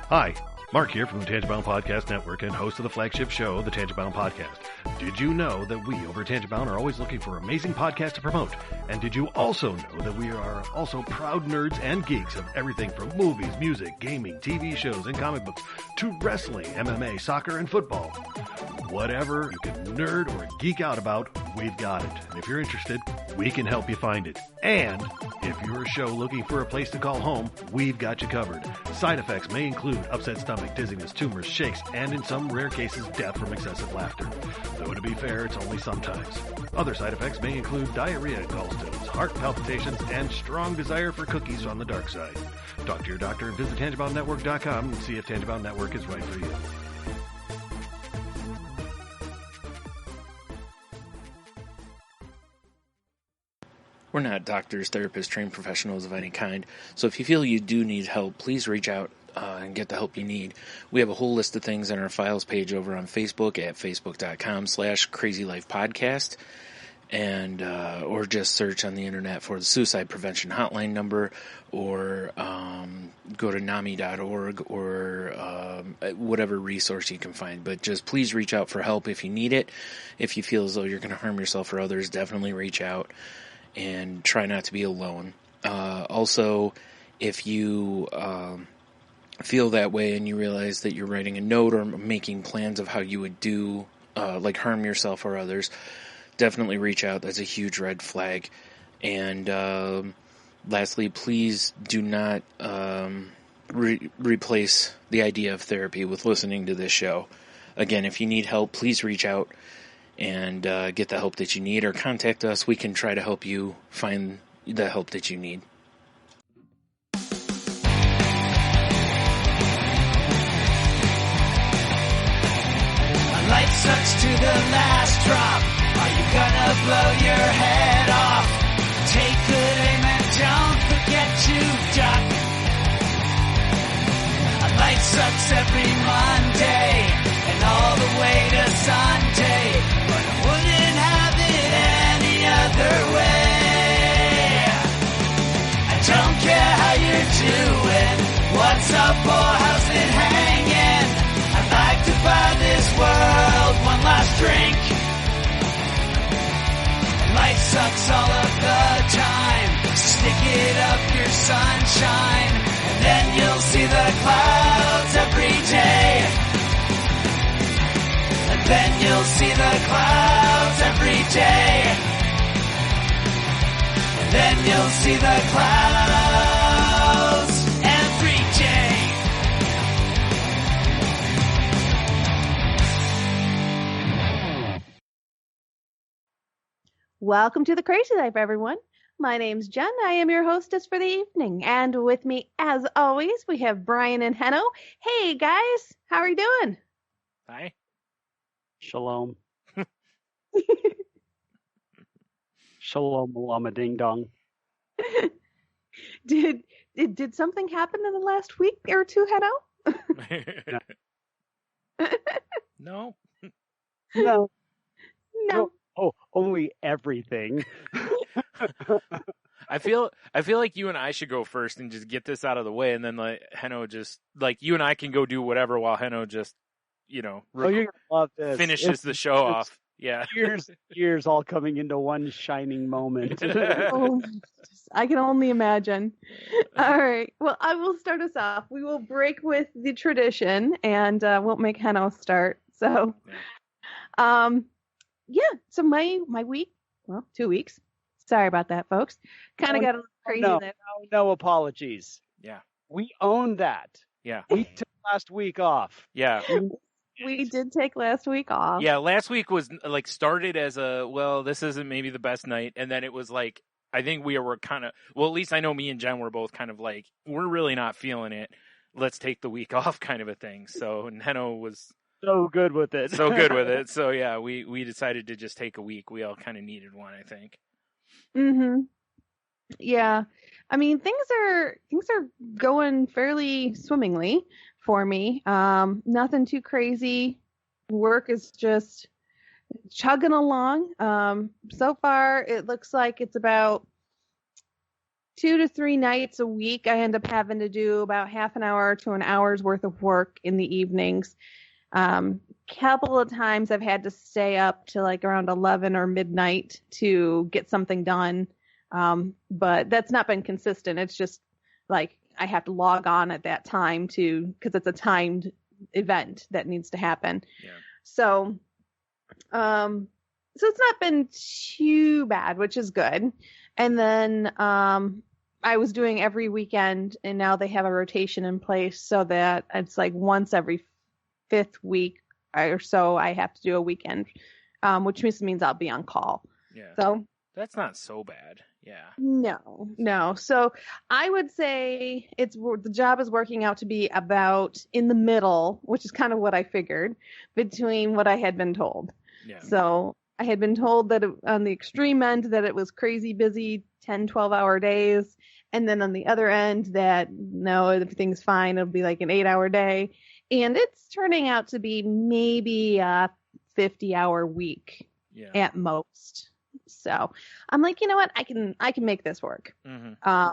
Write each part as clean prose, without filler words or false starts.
Hi, Mark here from the Tangent-Bound Podcast Network and host of the flagship show, the Tangent-Bound Podcast. Did you know that we over at Tangent-Bound are always looking for amazing podcasts to promote? And did you also know that we are also proud nerds and geeks of everything from movies, music, gaming, TV shows, and comic books to wrestling, MMA, soccer, and football? Whatever you can nerd or geek out about, we've got it. And if you're interested, we can help you find it. And if you're a show looking for a place to call home, we've got you covered. Side effects may include upset stomach, dizziness, tumors, shakes, and in some rare cases, death from excessive laughter. Though to be fair, it's only sometimes. Other side effects may include diarrhea, gallstones, heart palpitations, and strong desire for cookies on the dark side. Talk to your doctor and visit TangentBoundNetwork.com and see if Tangent-Bound Network is right for you. We're not doctors, therapists, trained professionals of any kind, so if you feel you do need help, please reach out and get the help you need. We have a whole list of things on our files page over on Facebook at facebook.com/crazylifepodcast, and or just search on the internet for the suicide prevention hotline number, or go to NAMI.org or whatever resource you can find. But just please reach out for help if you need it. If you feel as though you're going to harm yourself or others, definitely reach out. And try not to be alone. Also, if you feel that way and you realize that you're writing a note or making plans of how you would do, like harm yourself or others, definitely reach out. That's a huge red flag. And lastly, please do not replace the idea of therapy with listening to this show. Again, if you need help, please reach out and get the help that you need, or contact us. We can try to help you find the help that you need. Life sucks to the last drop. Are you gonna blow your head off? Take good aim and don't forget to duck. Life sucks every Monday and all the way to Sunday, but I wouldn't have it any other way. I don't care how you're doing, what's up or how's it hanging. I'd like to buy this world one last drink. Life sucks all of the time, stick it up your sunshine, and then you'll see the clouds every day. And then you'll see the clouds every day. And then you'll see the clouds every day. Welcome to the Crazy Life, everyone. My name's Jen. I am your hostess for the evening. And with me, as always, we have Brian and Henno. Hey, guys. How are you doing? Hi. Shalom. Shalom, lama ding dong. Did something happen in the last week or two, Henno? No. No. No. Oh, only everything. I feel like you and I should go first and just get this out of the way, and then like Henno just like you and I can go do whatever while Henno just You're gonna love this. finishes the show off. Yeah. Years all coming into one shining moment. Oh, I can only imagine. All right. Well, I will start us off. We will break with the tradition and won't make Henno start. So, so my week, 2 weeks. Sorry about that, folks. Kind of got a little crazy there. No apologies. Yeah. We own that. Yeah. We took last week off. Yeah. We did take last week off. Yeah, last week was like started as this isn't maybe the best night, and then it was like I think we were kind of at least I know me and Jen were both kind of like we're really not feeling it. Let's take the week off, kind of a thing. So and Henno was so good with it. So yeah, we decided to just take a week. We all kind of needed one, I think. Mm-hmm. Yeah. I mean, things are going fairly swimmingly for me. Nothing too crazy. Work is just chugging along. So far, it looks like it's about 2 to 3 nights a week, I end up having to do about half an hour to an hour's worth of work in the evenings. Couple of times I've had to stay up to like around 11 or midnight to get something done. But that's not been consistent. It's just like I have to log on at that time because it's a timed event that needs to happen. Yeah. So it's not been too bad, which is good. And then I was doing every weekend, and now they have a rotation in place so that it's like once every 5th week or so I have to do a weekend, which means I'll be on call. Yeah. So that's not so bad. Yeah. No. So I would say the job is working out to be about in the middle, which is kind of what I figured, between what I had been told. Yeah. So I had been told that on the extreme end that it was crazy busy, 10, 12-hour days. And then on the other end that, no, everything's fine. It'll be like an 8-hour day. And it's turning out to be maybe a 50-hour week at most. So I'm like, you know what? I can make this work. Mm-hmm.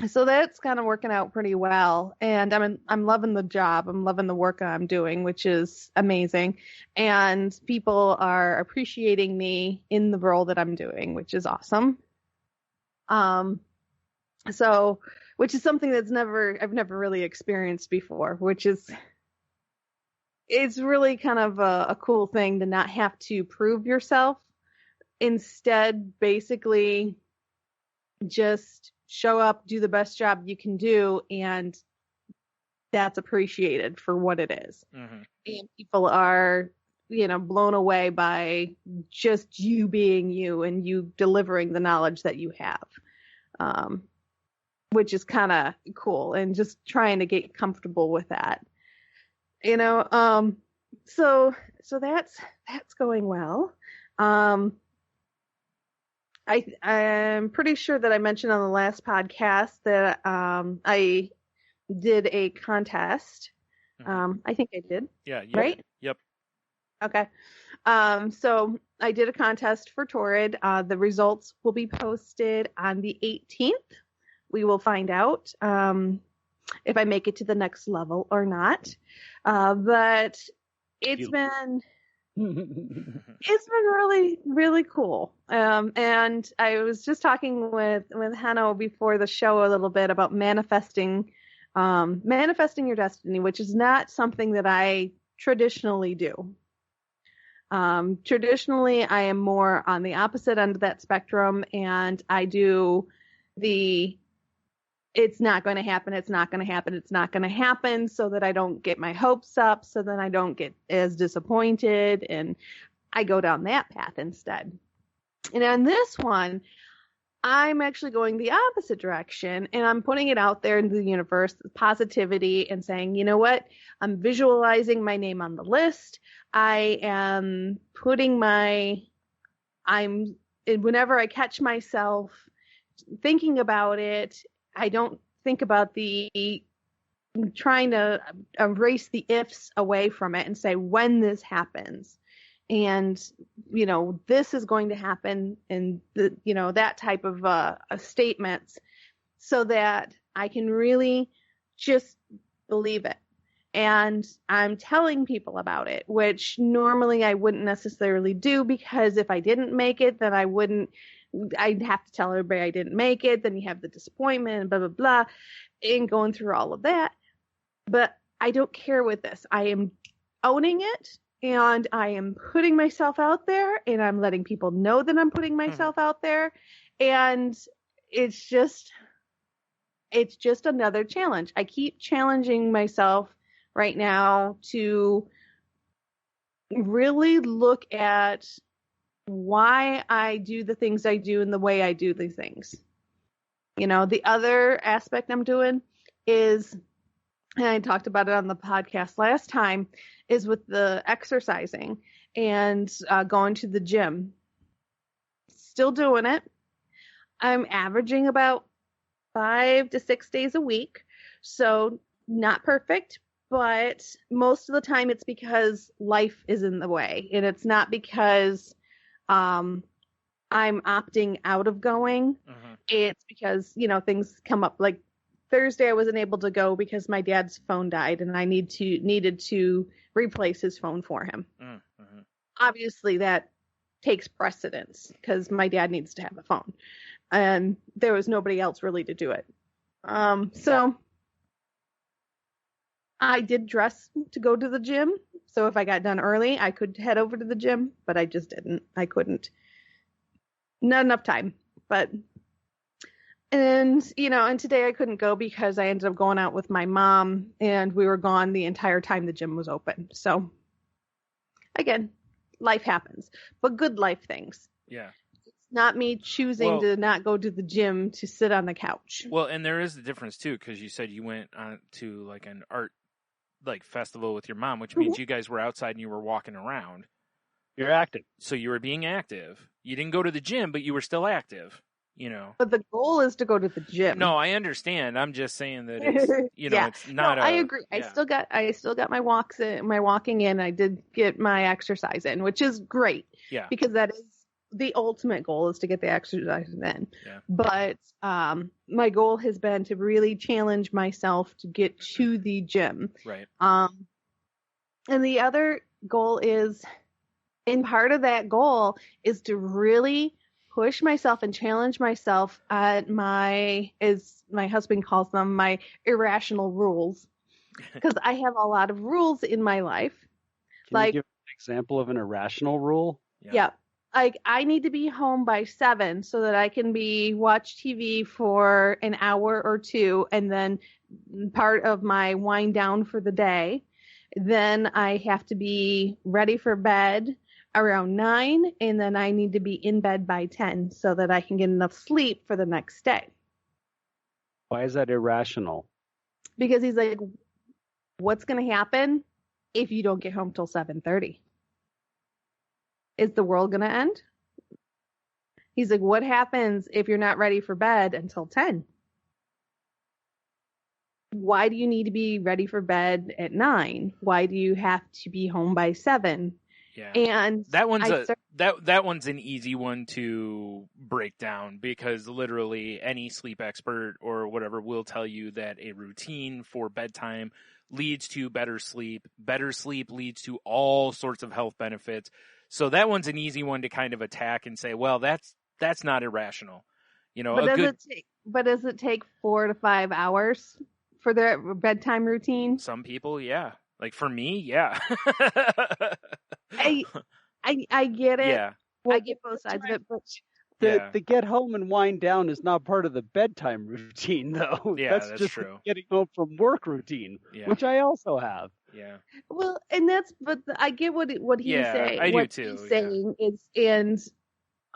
So that's kind of working out pretty well. And I'm loving the job. I'm loving the work I'm doing, which is amazing. And people are appreciating me in the role that I'm doing, which is awesome. So, which is something I've never really experienced before, it's really kind of a cool thing to not have to prove yourself. Instead, basically just show up, do the best job you can do, and that's appreciated for what it is. Mm-hmm. And people are, blown away by just you being you and you delivering the knowledge that you have, which is kind of cool, and just trying to get comfortable with that. So that's going well. I'm pretty sure that I mentioned on the last podcast that I did a contest. I think I did. Yeah. Right? Yep. Okay. So I did a contest for Torrid. The results will be posted on the 18th. We will find out if I make it to the next level or not. But it's been really, really cool. And I was just talking with Hanno before the show a little bit about manifesting your destiny, which is not something that I traditionally do. Traditionally, I am more on the opposite end of that spectrum, and I do it's not going to happen, it's not going to happen, it's not going to happen, so that I don't get my hopes up, so then I don't get as disappointed, and I go down that path instead. And on this one, I'm actually going the opposite direction, and I'm putting it out there into the universe, positivity, and saying, you know what? I'm visualizing my name on the list. I am whenever I catch myself thinking about it, I don't think about trying to erase the ifs away from it and say when this happens. And, this is going to happen, and that type of statements, so that I can really just believe it. And I'm telling people about it, which normally I wouldn't necessarily do, because if I didn't make it, then I'd have to tell everybody I didn't make it. Then you have the disappointment and blah, blah, blah, and going through all of that. But I don't care with this. I am owning it. And I am putting myself out there, and I'm letting people know that I'm putting myself out there. And it's just another challenge. I keep challenging myself right now to really look at why I do the things I do and the way I do the things. The other aspect I'm doing is, and I talked about it on the podcast last time, is with the exercising and going to the gym. Still doing it. I'm averaging about 5 to 6 days a week. So not perfect, but most of the time it's because life is in the way. And it's not because I'm opting out of going. it's because, things come up. Like Thursday, I wasn't able to go because my dad's phone died and I needed to replace his phone for him. Mm-hmm. Obviously, that takes precedence because my dad needs to have a phone. And there was nobody else really to do it. So I did dress to go to the gym. So if I got done early, I could head over to the gym, but I just didn't. I couldn't. Not enough time. And today I couldn't go because I ended up going out with my mom and we were gone the entire time the gym was open. So again, life happens, but good life things. Yeah. It's not me choosing to not go to the gym to sit on the couch. Well, and there is a difference too, because you said you went on to like an art festival with your mom, which means you guys were outside and you were walking around. You're active. So you were being active. You didn't go to the gym, but you were still active, But the goal is to go to the gym. No, I understand. I'm just saying that it's, yeah. it's not I agree. Yeah. I still got my walks in, my walking in. I did get my exercise in, which is great. Yeah. Because that is the ultimate goal, is to get the exercise in. Yeah. But my goal has been to really challenge myself to get to the gym. Right. And the other goal is, and part of that goal is to really push myself and challenge myself at as my husband calls them, my irrational rules. Because I have a lot of rules in my life. Can you give an example of an irrational rule? Yeah. Like I need to be home by 7 so that I can watch TV for an hour or two, and then part of my wind down for the day. Then I have to be ready for bed around 9, and then I need to be in bed by 10 so that I can get enough sleep for the next day. Why is that irrational? Because he's like, what's going to happen if you don't get home till 7:30? Is the world going to end? He's like, what happens if you're not ready for bed until 10? Why do you need to be ready for bed at 9? Why do you have to be home by 7? Yeah. And that one's that one's an easy one to break down, because literally any sleep expert or whatever will tell you that a routine for bedtime leads to better sleep. Better sleep leads to all sorts of health benefits. So that one's an easy one to kind of attack and say, well, that's not irrational. But does it take 4 to 5 hours for their bedtime routine? Some people, yeah. Like for me, yeah. I get it. Yeah. I get both sides of it, but The get home and wind down is not part of the bedtime routine, though. Yeah, that's just true. Getting home from work routine, Yeah. which I also have. Yeah. Well, and I get what he's saying. I what do too. He's saying is, and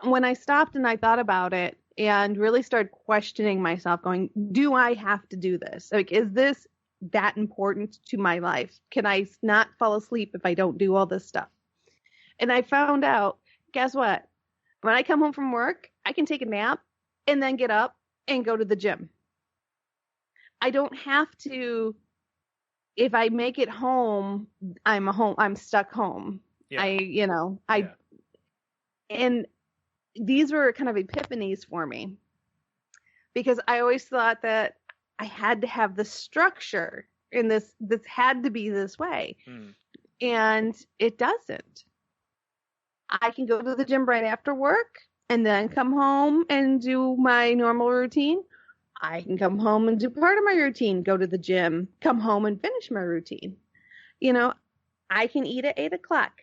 when I stopped and I thought about it and really started questioning myself, going, do I have to do this? Like, is this that important to my life? Can I not fall asleep if I don't do all this stuff? And I found out, guess what? When I come home from work, I can take a nap and then get up and go to the gym. I don't have to. If I make it home, I'm stuck home. Yeah. And these were kind of epiphanies for me, because I always thought that I had to have the structure in this had to be this way. And it doesn't. I can go to the gym right after work and then come home and do my normal routine. I can come home and do part of my routine, go to the gym, come home and finish my routine. I can eat at 8 o'clock.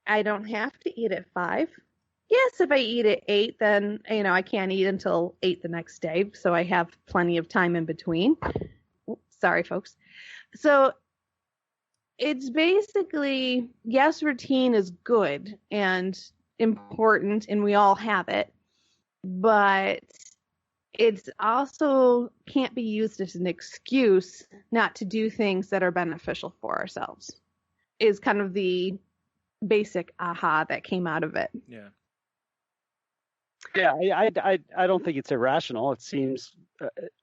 I don't have to eat at 5. Yes, if I eat at 8, then, I can't eat until 8 the next day. So I have plenty of time in between. Sorry, folks. So it's basically, yes, routine is good and important, and we all have it, but it's also can't be used as an excuse not to do things that are beneficial for ourselves, is kind of the basic aha that came out of it. Yeah. Yeah, I don't think it's irrational. It seems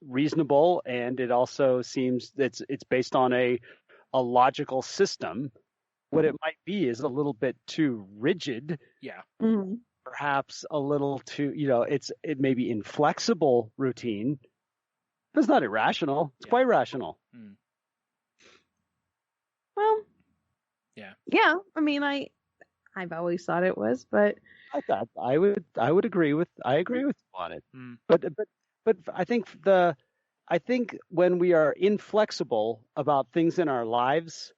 reasonable, and it also seems it's based on a logical system. What it might be is a little bit too rigid. Yeah. Mm-hmm. perhaps a little too, it may be inflexible routine, but it's not irrational. It's quite rational. Well, Yeah. I mean, I've always thought it was, but I would agree with you on it. Mm. But I think when we are inflexible about things in our lives,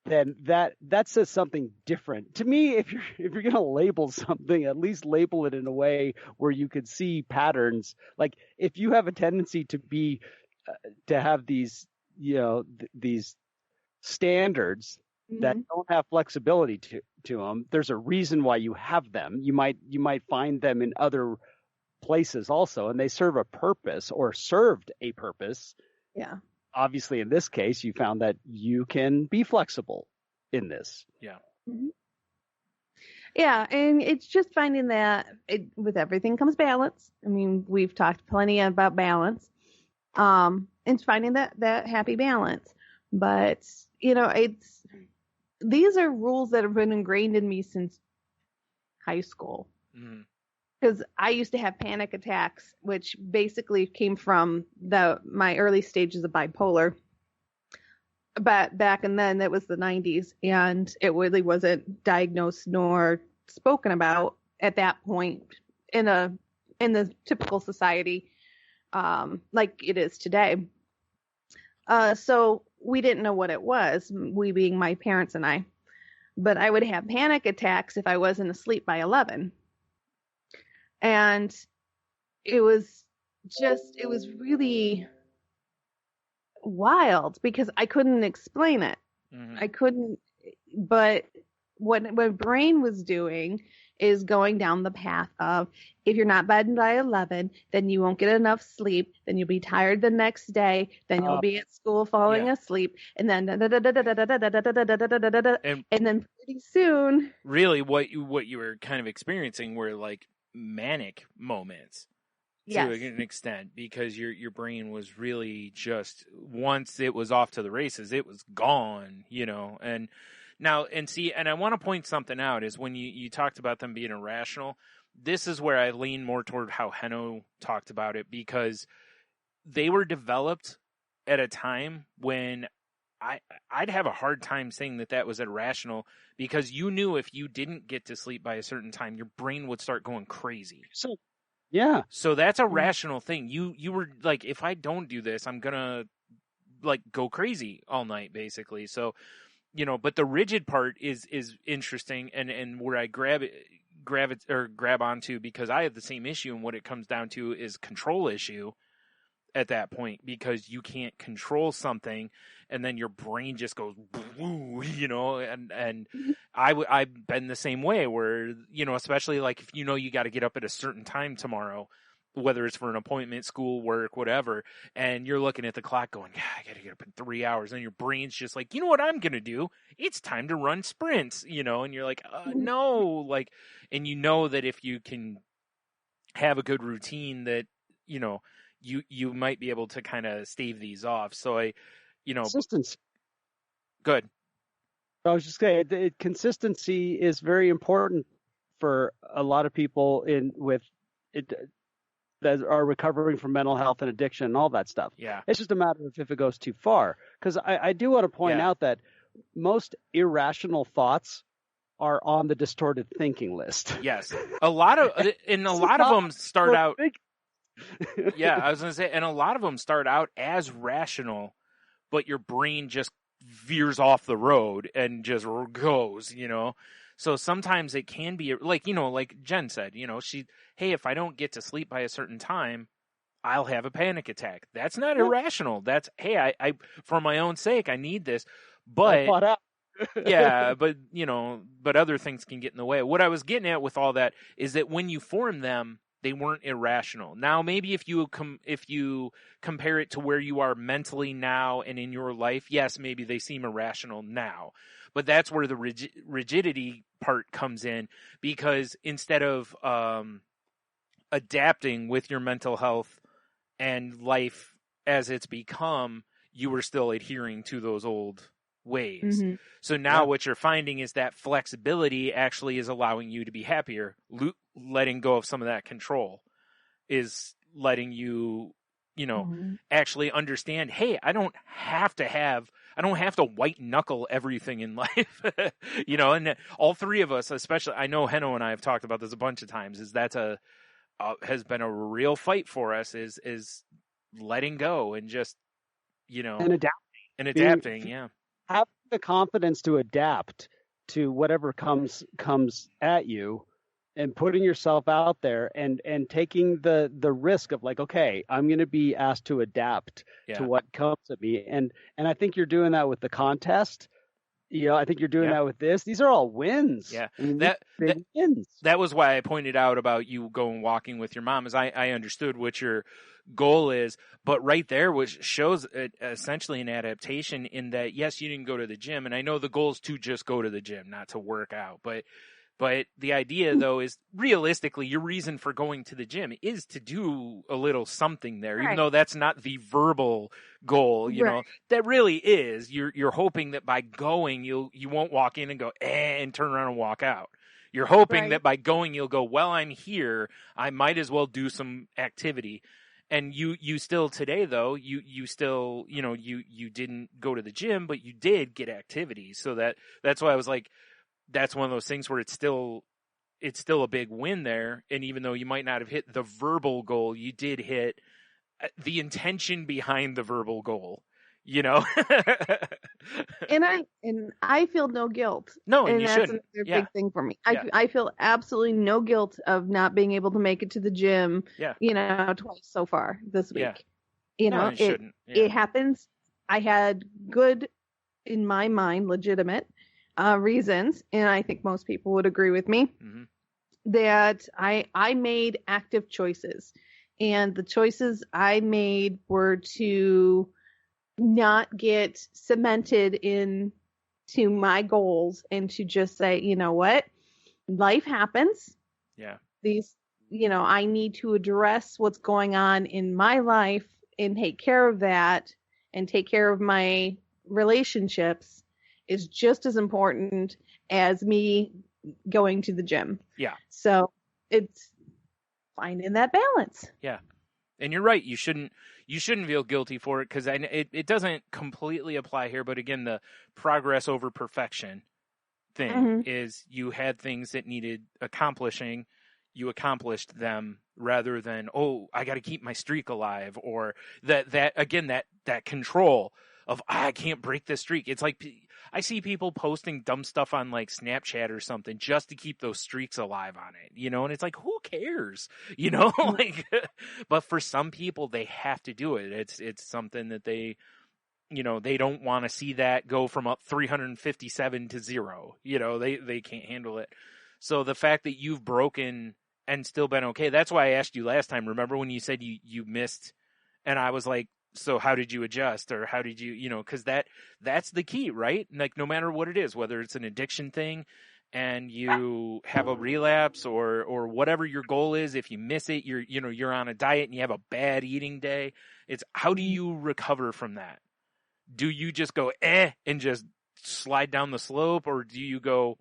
then that says something different. To me, if you're going to label something, at least label it in a way where you could see patterns. Like if you have a tendency to have these, these standards that don't have flexibility to them, there's a reason why you have them. You might find them in other places also, and they serve a purpose or served a purpose. yeah. Obviously, in this case, you found that you can be flexible in this. Yeah. Yeah, and it's just finding that with everything comes balance. I mean, we've talked plenty about balance. It's finding that happy balance. But, these are rules that have been ingrained in me since high school. Because I used to have panic attacks, which basically came from my early stages of bipolar. But back and then, it was the 90s, and it really wasn't diagnosed nor spoken about at that point in the typical society like it is today. So we didn't know what it was, we being my parents and I. But I would have panic attacks if I wasn't asleep by 11. And it was really wild because I couldn't explain it. I couldn't, but what my brain was doing is going down the path of, if you're not bed by 11, then you won't get enough sleep, then you'll be tired the next day, then you'll be at school falling asleep, and then and then pretty soon. Really, what you were kind of experiencing were like manic moments to an extent, because your brain was really just, once it was off to the races, it was gone, and now, and I want to point something out, is when you talked about them being irrational, this is where I lean more toward how Heno talked about it, because they were developed at a time when I'd have a hard time saying that was irrational, because you knew if you didn't get to sleep by a certain time, your brain would start going crazy. So that's a rational thing. You were like, if I don't do this, I'm gonna like go crazy all night, basically. So, but the rigid part is interesting, and where I grab onto, because I have the same issue, and what it comes down to is control issue at that point, because you can't control something, and then your brain just goes, and I've been the same way, where, especially like if you got to get up at a certain time tomorrow, whether it's for an appointment, school, work, whatever, and you're looking at the clock going, I got to get up in 3 hours, and your brain's just like, you know what I'm going to do? It's time to run sprints, and you're like, no, like, and that if you can have a good routine that, you might be able to kind of stave these off. So consistency. Good. I was just saying, consistency is very important for a lot of people that are recovering from mental health and addiction and all that stuff. Yeah. It's just a matter of if it goes too far. Because I do want to point out that most irrational thoughts are on the distorted thinking list. Yes. A lot of them start out. Yeah, I was going to say, and a lot of them start out as rational, but your brain just veers off the road and just goes, So sometimes it can be like, like Jen said, hey, if I don't get to sleep by a certain time, I'll have a panic attack. That's not irrational. That's, hey, I for my own sake, I need this. But yeah, but but other things can get in the way. What I was getting at with all that is that when you form them, they weren't irrational. Now, maybe if you compare it to where you are mentally now and in your life, yes, maybe they seem irrational now. But that's where the rigidity part comes in, because instead of adapting with your mental health and life as it's become, you were still adhering to those old ways. Mm-hmm. So now Yeah. what you're finding is that flexibility actually is allowing you to be happier. Letting go of some of that control is letting you, actually understand, hey, I don't have to white knuckle everything in life, and all three of us, especially, I know Henno and I have talked about this a bunch of times, is that's has been a real fight for us is letting go and just, And adapting. Yeah. have the confidence to adapt to whatever comes at you, and putting yourself out there and taking the risk of like, okay, I'm going to be asked to adapt to what comes at me. And I think you're doing that with the contest. I think you're doing that with this. These are all wins. Yeah. I mean, big wins. That was why I pointed out about you going walking with your mom, is I understood what your goal is, but right there, which shows essentially an adaptation in that, yes, you didn't go to the gym, and I know the goal is to just go to the gym, not to work out, but the idea, though, is realistically your reason for going to the gym is to do a little something there, even though that's not the verbal goal, that really is. You're hoping that by going, you won't walk in and go, and turn around and walk out. You're hoping that by going, you'll go, well, I'm here. I might as well do some activity. And you still today, though, you still, you didn't go to the gym, but you did get activities. So that's why I was like, that's one of those things where it's still a big win there. And even though you might not have hit the verbal goal, you did hit the intention behind the verbal goal, And I feel no guilt. No, and you that's shouldn't. another big thing for me. I feel absolutely no guilt of not being able to make it to the gym, twice so far this week. Yeah. Shouldn't. Yeah. It happens. I had good, in my mind, legitimate reasons, and I think most people would agree with me, that I made active choices. And the choices I made were to not get cemented into my goals and to just say, you know what, life happens. Yeah. These, I need to address what's going on in my life and take care of that, and take care of my relationships is just as important as me going to the gym. Yeah. So it's finding that balance. Yeah. And you're right. You shouldn't feel guilty for it, because it doesn't completely apply here. But again, the progress over perfection thing is, you had things that needed accomplishing. You accomplished them, rather than, I got to keep my streak alive, or that control of, I can't break this streak. It's like, I see people posting dumb stuff on like Snapchat or something just to keep those streaks alive on it, and it's like, who cares, like, but for some people, they have to do it. It's something that they, they don't want to see that go from up 357 to 0, they can't handle it. So the fact that you've broken and still been okay, that's why I asked you last time. Remember when you said you missed, and I was like, so how did you adjust, or how did you, because that's the key, right? Like, no matter what it is, whether it's an addiction thing and you have a relapse, or whatever your goal is, if you miss it, you're on a diet and you have a bad eating day, it's how do you recover from that? Do you just go, and just slide down the slope, or do you go,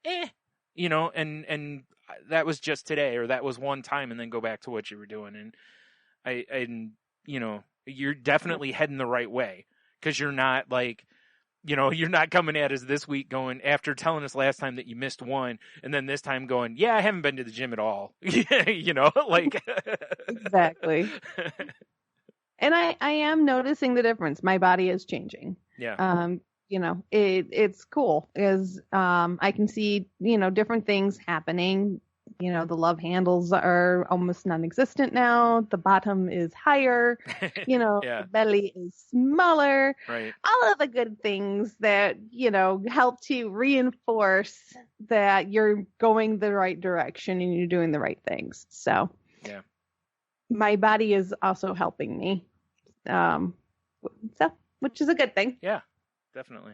and that was just today, or that was one time, and then go back to what you were doing? And you're definitely heading the right way, because you're not like, you're not coming at us this week going, after telling us last time that you missed one, and then this time going, I haven't been to the gym at all. Like exactly. And I am noticing the difference. My body is changing. Yeah. It's cool, because I can see, different things happening. The love handles are almost non-existent now. The bottom is higher. The belly is smaller. Right. All of the good things that, help to reinforce that you're going the right direction and you're doing the right things. So, yeah, my body is also helping me. Which is a good thing. Yeah, definitely.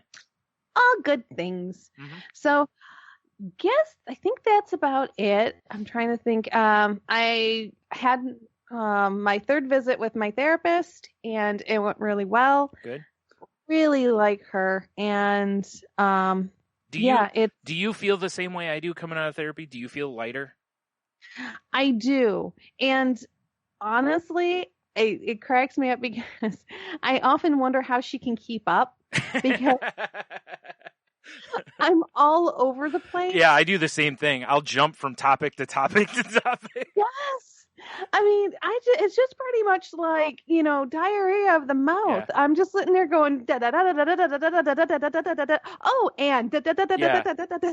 All good things. So, I think that's about it. I'm trying to think. I had my third visit with my therapist, and it went really well. Good. really like her, and Do you feel the same way I do coming out of therapy? Do you feel lighter? I do. And honestly, it cracks me up because I often wonder how she can keep up, because I'm all over the place. Yeah, I do the same thing. I'll jump from topic to topic to topic. Yes. I mean, it's just pretty much like, diarrhea of the mouth. Yeah. I'm just sitting there going da da da da da da da da da da da da da da. Oh, and da da da da da da da da da.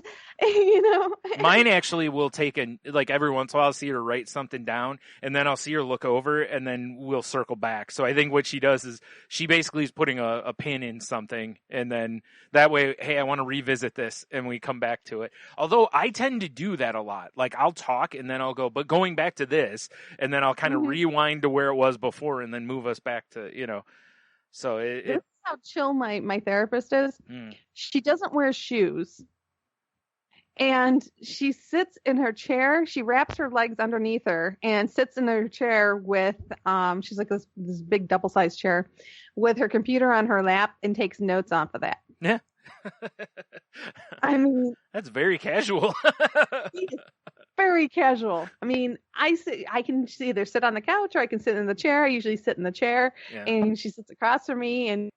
Mine actually will take every once in a while I'll see her write something down, and then I'll see her look over, and then we'll circle back. So I think what she does is she basically is putting a pin in something, and then that way, hey, I want to revisit this, and we come back to it. Although I tend to do that a lot. Like I'll talk, and then I'll go, but going back to this. And then I'll kind of rewind to where it was before and then move us back to, So this is how chill my therapist is. She doesn't wear shoes. And she sits in her chair. She wraps her legs underneath her and sits in her chair with, she's like this big double-sized chair with her computer on her lap and takes notes off of that. Yeah. I mean, that's very casual. Very casual. I mean, I can either sit on the couch or I can sit in the chair. I usually sit in the chair, and she sits across from me. And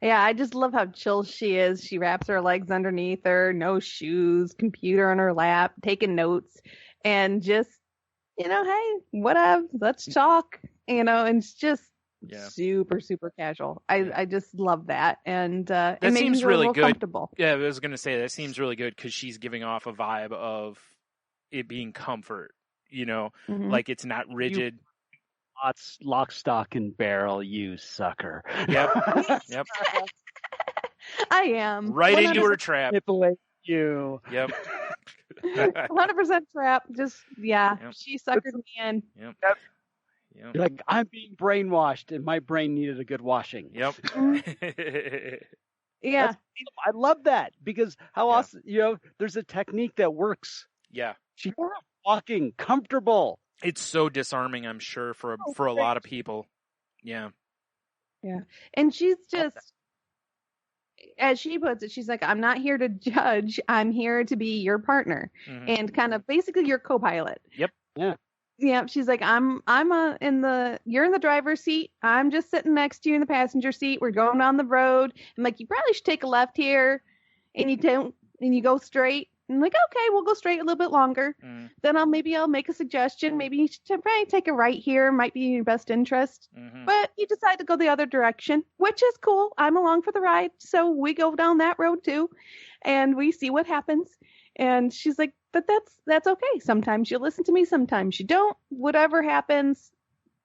yeah, I just love how chill she is. She wraps her legs underneath her, no shoes, computer on her lap, taking notes, and just, hey, whatever, let's talk, and it's just super, super casual. I just love that. And that it makes seems me really real good. Comfortable. Yeah, I was going to say that seems really good because she's giving off a vibe of it being comfort, like it's not rigid. Lock, stock, and barrel, you sucker. Yep. I am. Right into her trap. Manipulate you. Yep. 100% trap. Just, she suckered me in. Yep. You're like, I'm being brainwashed, and my brain needed a good washing. Yep. Yeah. I love that because how awesome, there's a technique that works. Yeah. She's walking comfortable. It's so disarming, I'm sure, for a lot of people. Yeah. Yeah. And she's just, as she puts it, she's like, I'm not here to judge. I'm here to be your partner and kind of basically your co-pilot. Yep. Yeah. Yeah, she's like, you're in the driver's seat. I'm just sitting next to you in the passenger seat. We're going down the road. I'm like, you probably should take a left here, and you don't, and you go straight. I'm like, okay, we'll go straight a little bit longer. Then I'll make a suggestion. Maybe you should probably take a right here. Might be in your best interest. But you decide to go the other direction, which is cool. I'm along for the ride, so we go down that road too, and we see what happens. And she's like, but that's okay. Sometimes you listen to me, sometimes you don't. Whatever happens,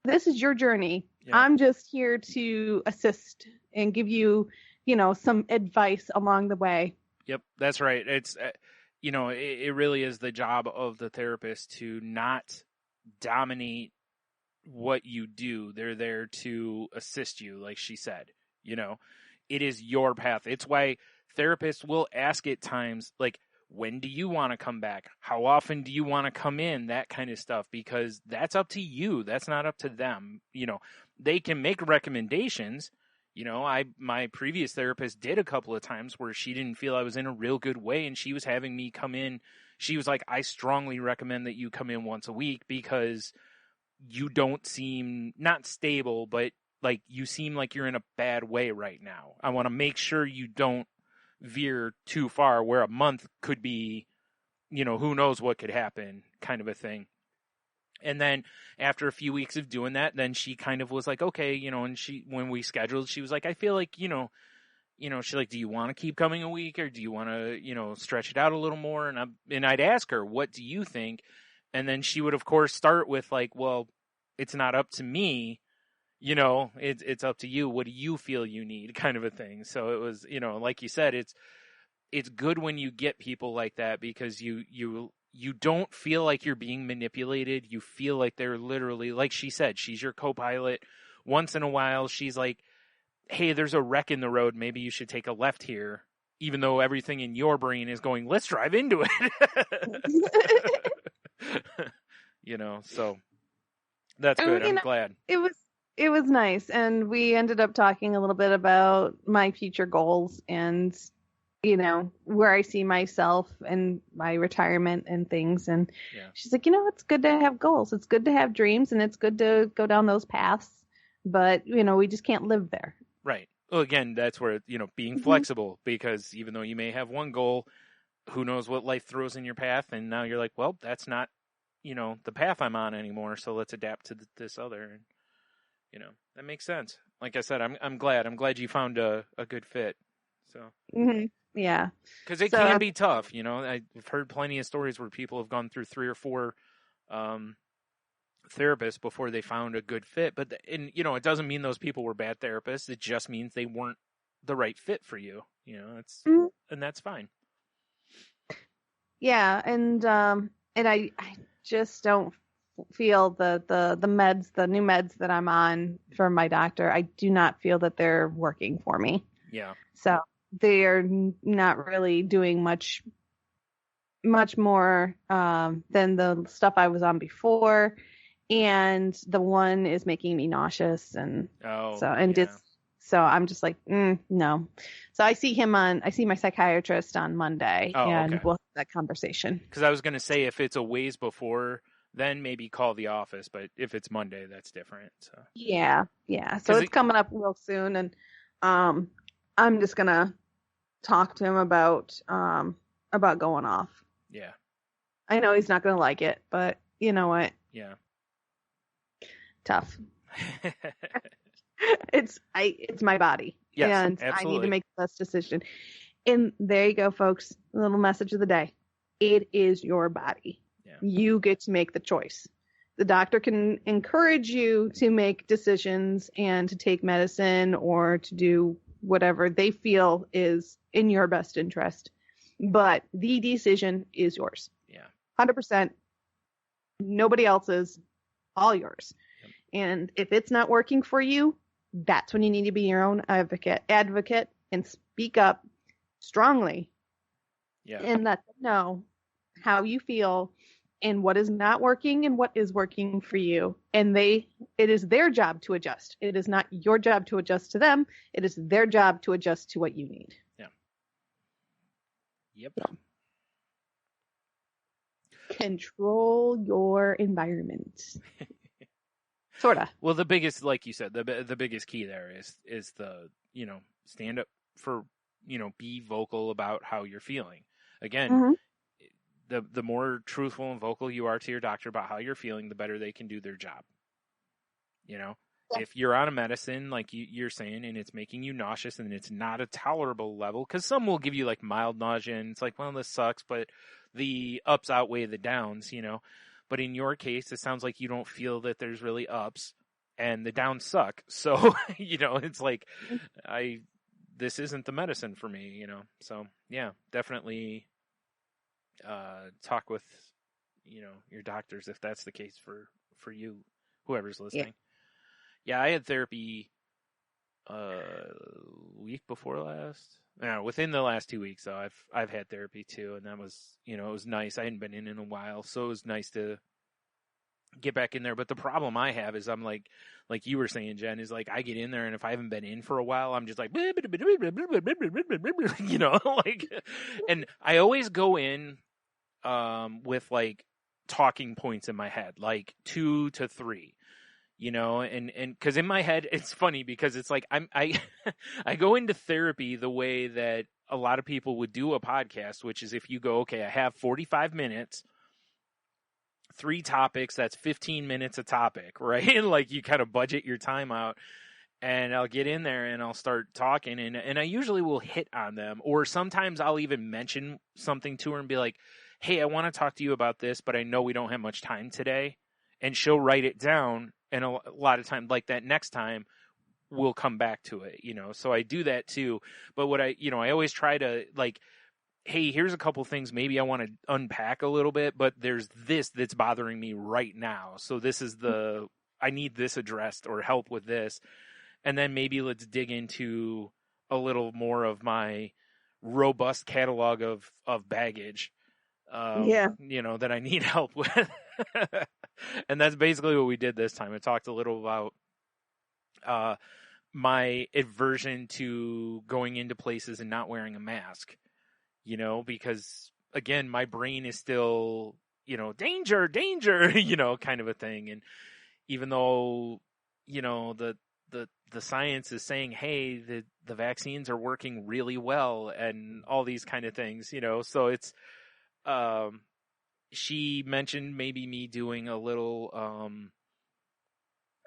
this is your journey. Yeah. I'm just here to assist and give you, some advice along the way. Yep, that's right. It's, it really is the job of the therapist to not dominate what you do. They're there to assist you, like she said. It is your path. It's why therapists will ask at times, like, when do you want to come back? How often do you want to come in? That kind of stuff, because that's up to you. That's not up to them. They can make recommendations. My previous therapist did a couple of times where she didn't feel I was in a real good way, and she was having me come in. She was like, I strongly recommend that you come in once a week because you don't seem not stable, but like you seem like you're in a bad way right now. I want to make sure you don't veer too far where a month could be, who knows what could happen kind of a thing. And then after a few weeks of doing that, then she kind of was like, okay, and when we scheduled, she was like, I feel like, she's like, do you want to keep coming a week or do you want to, stretch it out a little more? And I'd ask her, what do you think? And then she would of course start with like, well, it's not up to me. It's up to you. What do you feel you need, kind of a thing. So it was, like you said, it's good when you get people like that because you don't feel like you're being manipulated. You feel like they're literally, like she said, she's your co-pilot. Once in a while, she's like, hey, there's a wreck in the road. Maybe you should take a left here, even though everything in your brain is going, let's drive into it. So that's good. I'm glad. It it was nice, and we ended up talking a little bit about my future goals and where I see myself and my retirement and things. And Yeah. she's like, it's good to have goals. It's good to have dreams, and it's good to go down those paths. But, we just can't live there. Right. Well, again, that's where, being flexible, because even though you may have one goal, who knows what life throws in your path. And now you're like, well, that's not, the path I'm on anymore. So let's adapt to this other. And, that makes sense. Like I said, I'm glad you found a good fit. So. Mm-hmm. Yeah. Because it can be tough, I've heard plenty of stories where people have gone through 3 or 4 therapists before they found a good fit. But, it doesn't mean those people were bad therapists. It just means they weren't the right fit for you. And that's fine. Yeah. And I just don't feel the meds, the new meds that I'm on from my doctor. I do not feel that they're working for me. Yeah. So they're not really doing much more than the stuff I was on before, and the one is making me nauseous, and so I'm just like, no. So I see my psychiatrist on Monday, and we'll have that conversation. Because I was going to say, if it's a ways before, then maybe call the office, but if it's Monday, that's different. So yeah. So it's coming up real soon, and I'm just gonna talk to him about going off. Yeah. I know he's not gonna like it, but you know what? Yeah. Tough. It's my body. Yes, and absolutely. I need to make the best decision. And there you go, folks. A little message of the day. It is your body. Yeah. You get to make the choice. The doctor can encourage you to make decisions and to take medicine or to do whatever they feel is in your best interest. But the decision is yours. Yeah. 100%. Nobody else's. All yours. Yep. And if it's not working for you, that's when you need to be your own advocate and speak up strongly. Yeah. And let them know how you feel and what is not working and what is working for you. And it is their job to adjust. It is not your job to adjust to them. It is their job to adjust to what you need. Yeah. Yep. Control your environment. Sorta. Well, the biggest, like you said, the biggest key there is the, stand up for, be vocal about how you're feeling. Again, the more truthful and vocal you are to your doctor about how you're feeling, the better they can do their job. If you're on a medicine, like you're saying, and it's making you nauseous and it's not a tolerable level, because some will give you like mild nausea and it's like, well, this sucks, but the ups outweigh the downs, But in your case, it sounds like you don't feel that there's really ups and the downs suck. So, it's like, this isn't the medicine for me, So yeah, definitely, talk with, your doctors if that's the case for you, whoever's listening. Yeah, I had therapy week before last. No, within the last 2 weeks, though, I've had therapy too, and that was, it was nice. I hadn't been in a while, so it was nice to get back in there. But the problem I have is I'm like you were saying, Jen, is like I get in there, and if I haven't been in for a while, I'm just like, and I always go in with like talking points in my head, like 2 to 3. And cause in my head, it's funny because it's like, I go into therapy the way that a lot of people would do a podcast, which is if you go, okay, I have 45 minutes, 3 topics, that's 15 minutes a topic, right? And like you kind of budget your time out, and I'll get in there and I'll start talking, and I usually will hit on them, or sometimes I'll even mention something to her and be like, hey, I want to talk to you about this, but I know we don't have much time today. And she'll write it down. And a lot of times, like that next time, we'll come back to it, So I do that too. But what I always try to like, hey, here's a couple things maybe I want to unpack a little bit, but there's this that's bothering me right now. So this is I need this addressed or help with this. And then maybe let's dig into a little more of my robust catalog of baggage. That I need help with. And that's basically what we did this time. I talked a little about my aversion to going into places and not wearing a mask, you know, because again, my brain is still, you know, danger, you know, kind of a thing. And even though, you know, the science is saying, hey, the vaccines are working really well and all these kind of things, you know, so it's, she mentioned maybe me doing a little,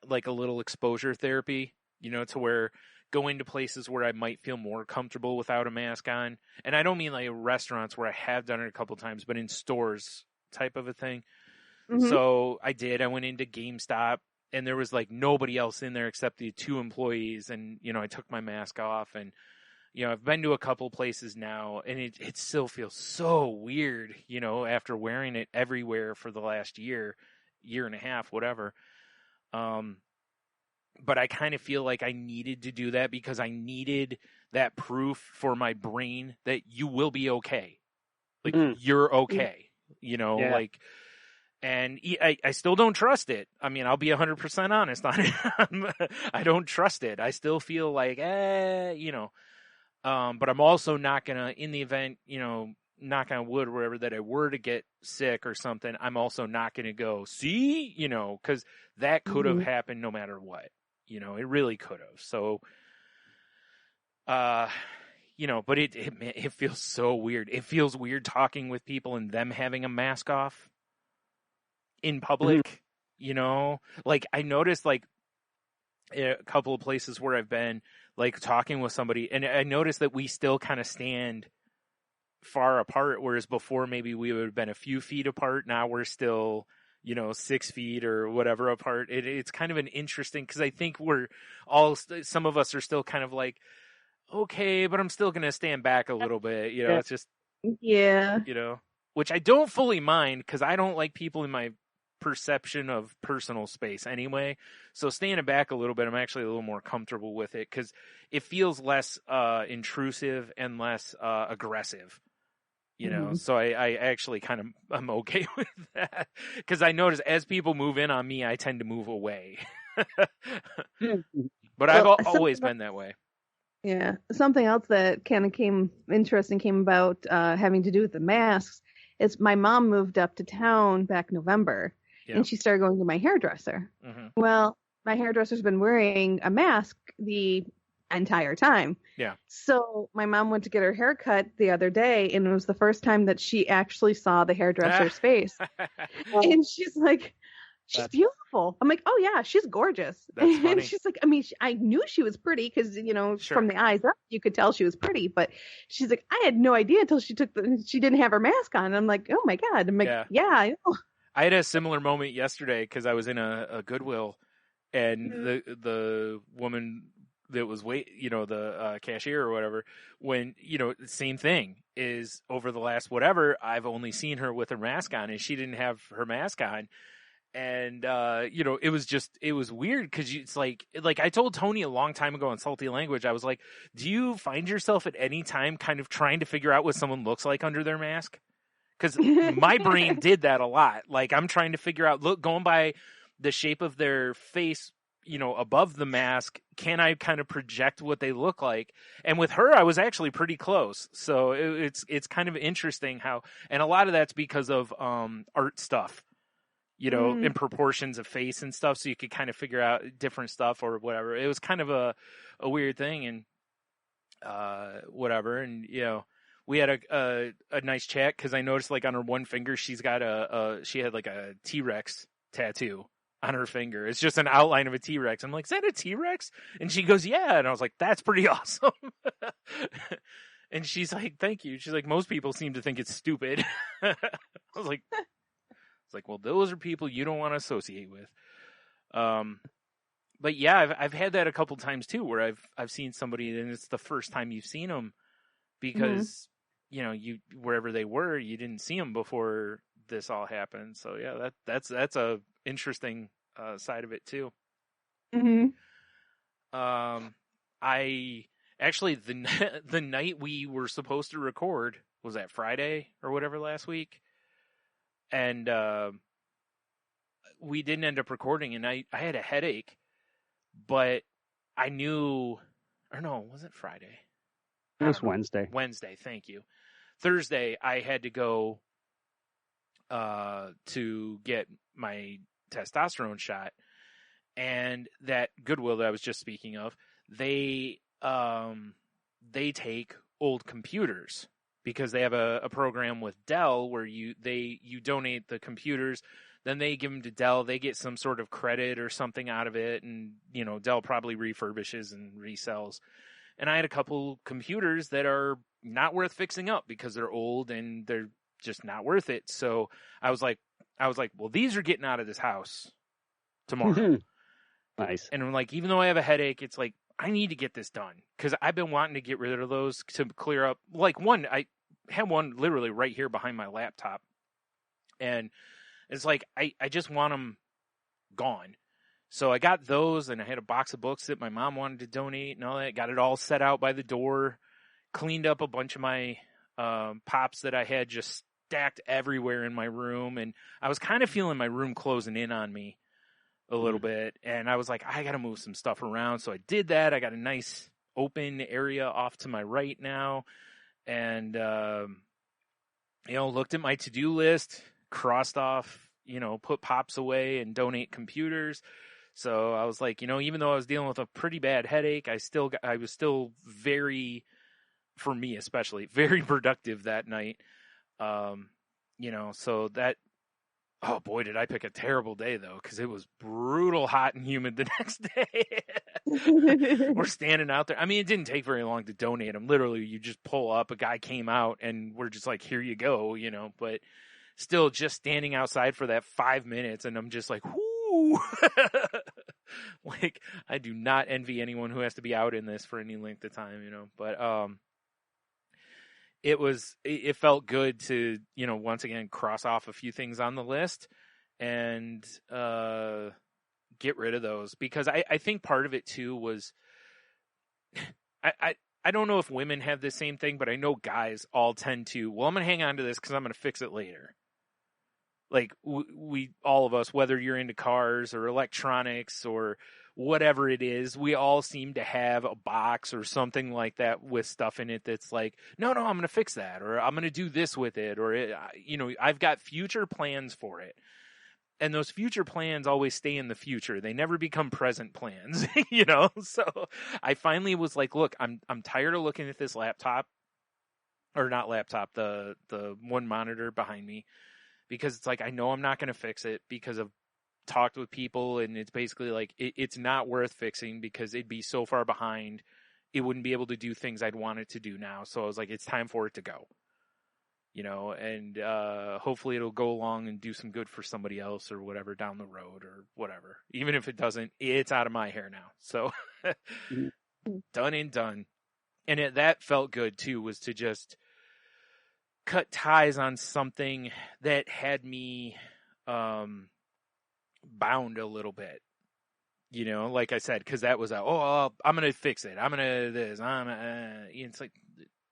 like a little exposure therapy, you know, to where going to places where I might feel more comfortable without a mask on. And I don't mean like restaurants where I have done it a couple times, but in stores type of a thing. Mhm. So I did. I went into GameStop and there was like nobody else in there except the 2 employees. And, you know, I took my mask off and, you know, I've been to a couple places now and it still feels so weird, you know, after wearing it everywhere for the last year and a half, whatever. But I kind of feel like I needed to do that because I needed that proof for my brain that you will be okay. Like, you're okay, you know, Yeah. like, and I still don't trust it. I mean, I'll be 100% honest on it. I don't trust it. I still feel like, you know, but I'm also not going to, in the event, you know, knock on wood, wherever that I were to get sick or something, I'm also not going to go, see, you know, because that could have happened no matter what. You know, it really could have. So, you know, but it feels so weird. It feels weird talking with people and them having a mask off in public, you know? Like, I noticed, like, a couple of places where I've been, like, talking with somebody, and I noticed that we still kind of stand far apart, whereas before maybe we would have been a few feet apart. Now we're still, you know, 6 feet or whatever apart. It's kind of an interesting, because I think some of us are still kind of like, okay, but I'm still going to stand back a little bit. You know, it's just, Yeah. you know, which I don't fully mind because I don't like people in my perception of personal space anyway. So standing back a little bit, I'm actually a little more comfortable with it because it feels less intrusive and less aggressive. You know, so I actually kind of, I'm okay with that because I notice as people move in on me, I tend to move away. But I've always been that way. Yeah. Something else that kind of came about having to do with the masks is my mom moved up to town back November and she started going to my hairdresser. Well, my hairdresser's been wearing a mask the entire time. Yeah. So my mom went to get her hair cut the other day and it was the first time that she actually saw the hairdresser's face. And she's like, she's beautiful. I'm like, oh yeah, she's gorgeous. That's funny. And she's like, I mean, I knew she was pretty because, you know, from the eyes up, you could tell she was pretty. But she's like, I had no idea until she didn't have her mask on. And I'm like, oh my God. I'm like, yeah, I know. I had a similar moment yesterday because I was in a Goodwill and the woman that was the cashier or whatever, when, you know, same thing is over the last whatever, I've only seen her with her mask on and she didn't have her mask on. And, you know, it was weird because it's like I told Tony a long time ago in Salty Language, I was like, do you find yourself at any time kind of trying to figure out what someone looks like under their mask? Because my brain did that a lot. Like I'm trying to figure out, going by the shape of their face, you know, above the mask, can I kind of project what they look like? And with her, I was actually pretty close. So it's kind of interesting how, and a lot of that's because of art stuff, you know, in proportions of face and stuff. So you could kind of figure out different stuff or whatever. It was kind of a weird thing and whatever. And, you know, we had a nice chat because I noticed like on her one finger, she's got she had like a T-Rex tattoo on her finger. It's just an outline of a T-Rex. I'm like, is that a T-Rex? And she goes, yeah. And I was like, that's pretty awesome. And she's like, thank you. She's like, most people seem to think it's stupid. I was like, well, those are people you don't want to associate with. But yeah, I've had that a couple times too, where I've seen somebody and it's the first time you've seen them because, you know, wherever they were, you didn't see them before this all happened. So yeah, that's a interesting side of it too. I actually the night we were supposed to record was that Friday or whatever last week, and we didn't end up recording, and I had a headache, but I knew, or no, was it Friday? It was Wednesday. Wednesday, thank you. Thursday, I had to go to get my testosterone shot, and that Goodwill that I was just speaking of, they take old computers because they have a program with Dell where you donate the computers, then they give them to Dell, they get some sort of credit or something out of it, and Dell probably refurbishes and resells. And I had a couple computers that are not worth fixing up because they're old and they're just not worth it. So I was like, well, these are getting out of this house tomorrow. Nice. And I'm like, even though I have a headache, it's like, I need to get this done because I've been wanting to get rid of those to clear up. Like I had one literally right here behind my laptop, and it's like, I just want them gone. So I got those, and I had a box of books that my mom wanted to donate and all that. Got it all set out by the door, cleaned up a bunch of my pops that I had just stacked everywhere in my room. And I was kind of feeling my room closing in on me a little bit. And I was like, I got to move some stuff around. So I did that. I got a nice open area off to my right now. And, looked at my to-do list, crossed off, put pops away and donate computers. So I was like, even though I was dealing with a pretty bad headache, I was still very, for me especially, very productive that night. So that, oh boy, did I pick a terrible day though, because it was brutal hot and humid the next day. We're standing out there. I mean, it didn't take very long to donate them. Literally, you just pull up, a guy came out, and we're just like, here you go, but still just standing outside for that 5 minutes, and I'm just like, whoo. Like, I do not envy anyone who has to be out in this for any length of time, but it felt good to once again cross off a few things on the list and get rid of those, because I think part of it too was I don't know if women have the same thing, but I know guys all tend to, well, I'm gonna hang on to this because I'm gonna fix it later. Like, we all of us, whether you're into cars or electronics or whatever it is, we all seem to have a box or something like that with stuff in it that's like, no, I'm going to fix that, or I'm going to do this with it, or, I've got future plans for it. And those future plans always stay in the future. They never become present plans, So I finally was like, look, I'm tired of looking at this laptop, or not laptop, the one monitor behind me. Because it's like, I know I'm not going to fix it because I've talked with people, and it's basically like, it's not worth fixing because it'd be so far behind. It wouldn't be able to do things I'd want it to do now. So I was like, it's time for it to go, and hopefully it'll go along and do some good for somebody else or whatever down the road or whatever. Even if it doesn't, it's out of my hair now. So done and done. And that felt good too, was to just cut ties on something that had me bound a little bit, like I said, because that was I'm gonna fix it, I'm gonna this, it's like,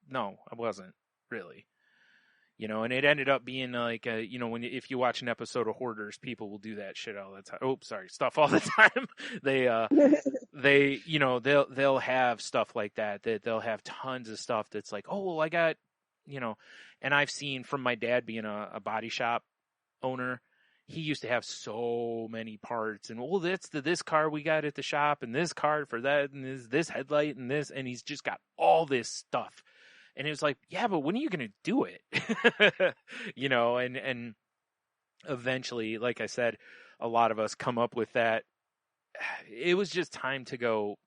no, I wasn't really, and it ended up being like if you watch an episode of Hoarders, people will do that shit all the time. Stuff all the time. They'll have stuff like that they'll have tons of stuff that's like, oh well, I got, and I've seen from my dad being a body shop owner, he used to have so many parts, and that's this car we got at the shop, and this card for that, and this headlight, and this, and he's just got all this stuff. And it was like, yeah, but when are you going to do it? And eventually, like I said, a lot of us come up with that. It was just time to go,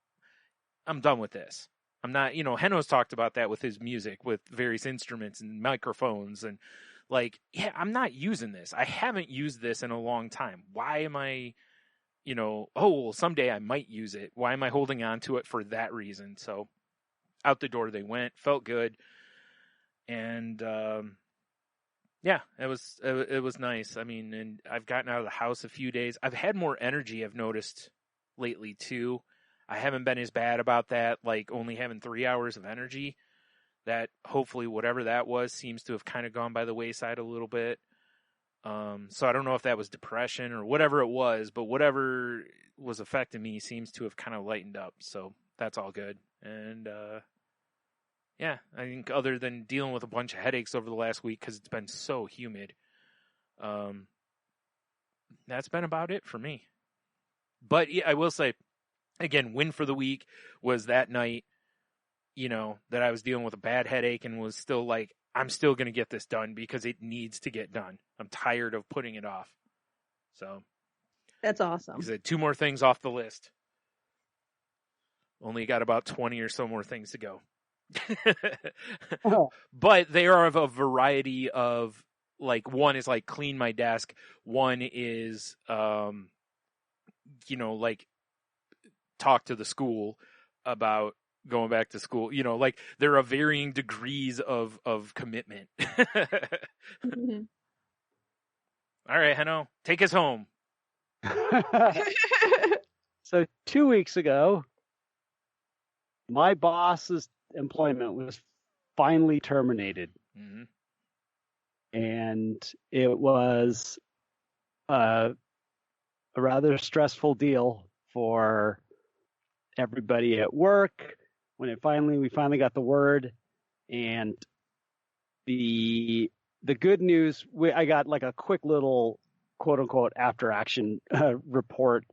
I'm done with this. I'm not, Heno's talked about that with his music, with various instruments and microphones, and like, yeah, I'm not using this. I haven't used this in a long time. Why am I, someday I might use it. Why am I holding on to it for that reason? So out the door they went, felt good. And, yeah, it was nice. I mean, and I've gotten out of the house a few days. I've had more energy, I've noticed lately too. I haven't been as bad about that, like only having 3 hours of energy. That hopefully whatever that was seems to have kind of gone by the wayside a little bit. So I don't know if that was depression or whatever it was, but whatever was affecting me seems to have kind of lightened up. So that's all good. And yeah, I think other than dealing with a bunch of headaches over the last week because it's been so humid, that's been about it for me. But yeah, I will say, again, win for the week was that night, that I was dealing with a bad headache and was still like, I'm still going to get this done because it needs to get done. I'm tired of putting it off. So That's awesome. 2 more things off the list. Only got about 20 or so more things to go. But they are of a variety of, like, one is like clean my desk. One is, like talk to the school about going back to school. Like there are varying degrees of commitment. Mhm. All right, Hanno, take us home. So 2 weeks ago, my boss's employment was finally terminated. Mm-hmm. And it was a rather stressful deal for everybody at work when we finally got the word. And the good news, I got like a quick little quote unquote after action report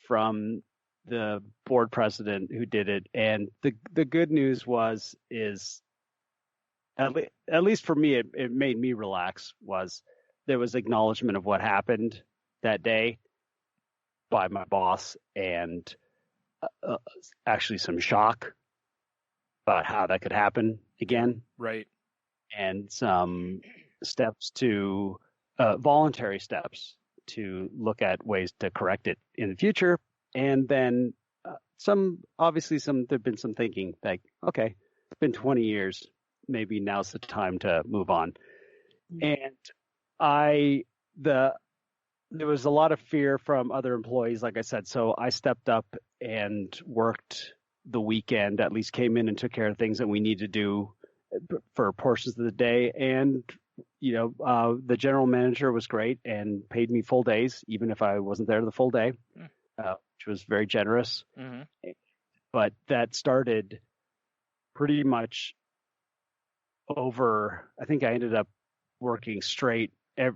from the board president who did it. And the good news is at least for me, it made me relax, was there was acknowledgement of what happened that day by my boss, and actually some shock about how that could happen again. Right. And some steps voluntary steps to look at ways to correct it in the future. And then there've been some thinking like, okay, it's been 20 years. Maybe now's the time to move on. And there was a lot of fear from other employees, like I said, so I stepped up and worked the weekend, at least came in and took care of things that we need to do for portions of the day. And, the general manager was great and paid me full days, even if I wasn't there the full day, which was very generous. Mm-hmm. But that started pretty much over, I think I ended up working straight.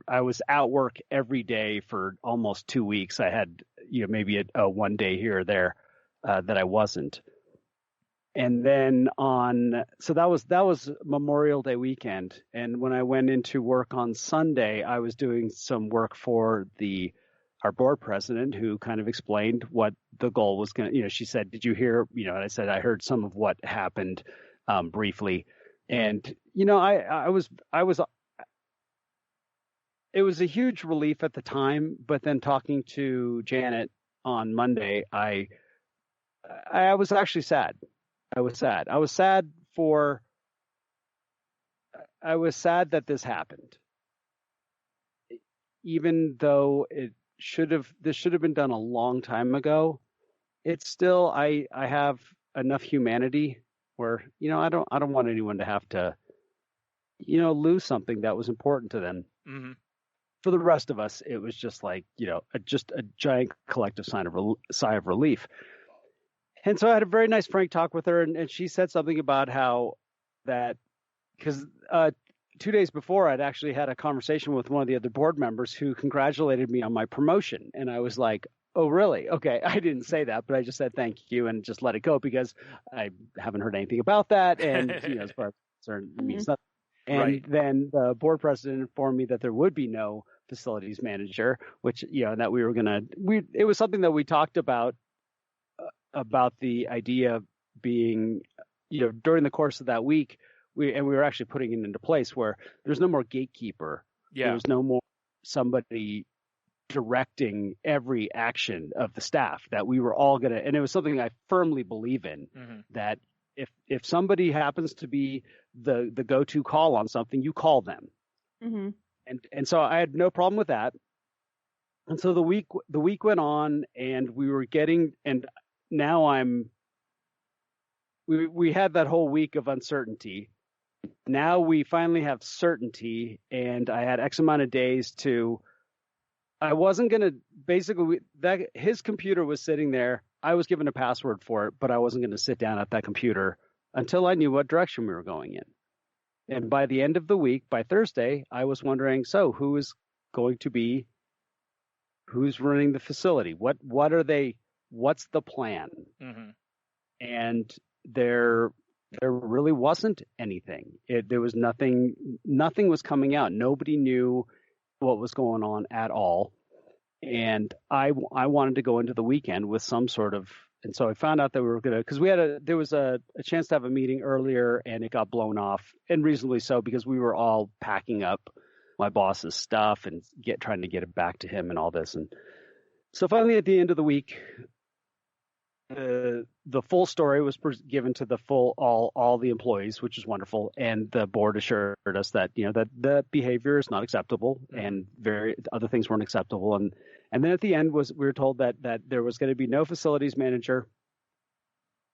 I was at work every day for almost 2 weeks. I had, maybe a 1 day here or there that I wasn't. And then so that was Memorial Day weekend. And when I went into work on Sunday, I was doing some work for our board president, who kind of explained what the goal was going to, she said, did you hear, and I said, I heard some of what happened briefly. And, it was a huge relief at the time, but then talking to Janet on Monday, I was actually sad. I was sad that this happened. Even though this should have been done a long time ago, it's still, I have enough humanity where, I don't want anyone to have to, lose something that was important to them. Mm-hmm. For the rest of us, it was just like, just a giant collective sigh of relief. And so I had a very nice frank talk with her, and she said something about how that, because 2 days before I'd actually had a conversation with one of the other board members who congratulated me on my promotion. And I was like, oh, really? Okay. I didn't say that, but I just said thank you and just let it go because I haven't heard anything about that. And, as far as concerned, it means nothing. And then the board president informed me that there would be no facilities manager, which, that we were it was something that we talked about the idea being, during the course of that week, we were actually putting it into place where there's no more gatekeeper. Yeah. There's no more somebody directing every action of the staff, that we were all going to, and it was something I firmly believe in, that if somebody happens to be the go-to call on something, you call them. Mm-hmm. And so I had no problem with that. And so the week went on, and we were getting, and now we had that whole week of uncertainty, now we finally have certainty, and I had X amount of days to. I wasn't going to basically that his computer was sitting there. I was given a password for it, but I wasn't going to sit down at that computer until I knew what direction we were going in. And by the end of the week, by Thursday, I was wondering, so who's running the facility? What are they? What's the plan? Mm-hmm. And there really wasn't anything. There was nothing. Nothing was coming out. Nobody knew what was going on at all. And I wanted to go into the weekend with some sort of, and so I found out that we were going to, because there was a chance to have a meeting earlier, and it got blown off, and reasonably so, because we were all packing up my boss's stuff and trying to get it back to him and all this. And so finally at the end of the week, the full story was given to the full all the employees, which is wonderful, and the board assured us that that the behavior is not acceptable, and other things weren't acceptable, and then at the end we were told that there was going to be no facilities manager,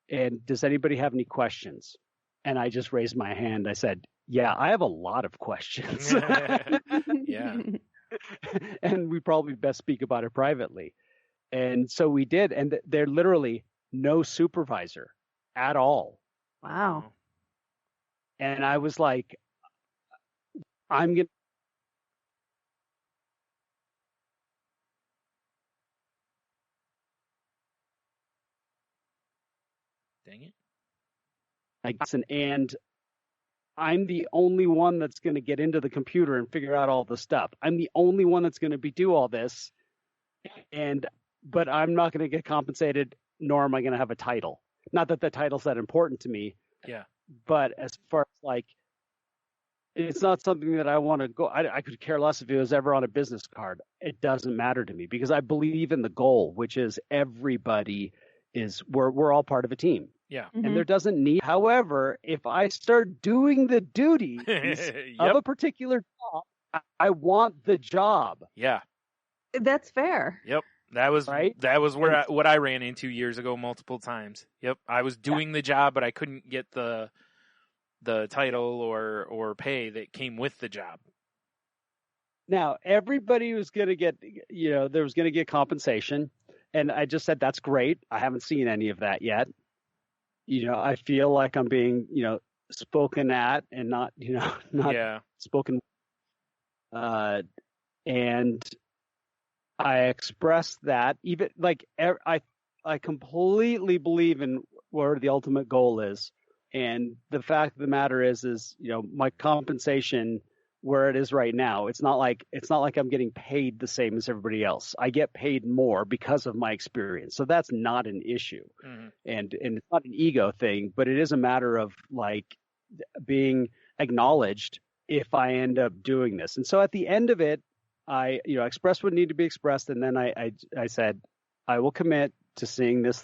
and does anybody have any questions? And I just raised my hand. I said, yeah, I have a lot of questions. Yeah. And we probably best speak about it privately. And so we did, and they're literally no supervisor at all. Wow. And I was like, I'm going to. Dang it. And I'm the only one that's going to get into the computer and figure out all the stuff. I'm the only one that's going to do all this. But I'm not going to get compensated, nor am I going to have a title. Not that the title's that important to me. Yeah. But as far as it's not something that I want to go. I could care less if it was ever on a business card. It doesn't matter to me because I believe in the goal, which is everybody we're all part of a team. Yeah. Mm-hmm. And there doesn't need. However, if I start doing the duties of a particular job, I want the job. Yeah. That's fair. Yep. That was right. That was what I ran into years ago multiple times. Yep. I was doing the job, but I couldn't get the title or pay that came with the job. Now, everybody was going to get, there was going to get compensation. And I just said, that's great. I haven't seen any of that yet. I feel like I'm being, spoken at and not spoken. And I expressed that even I completely believe in where the ultimate goal is. And the fact of the matter is, my compensation where it is right now, it's not like I'm getting paid the same as everybody else. I get paid more because of my experience. So that's not an issue. Mm-hmm. And it's not an ego thing, but it is a matter of being acknowledged if I end up doing this. And so at the end of it, I expressed what needed to be expressed. And then I said, I will commit to seeing this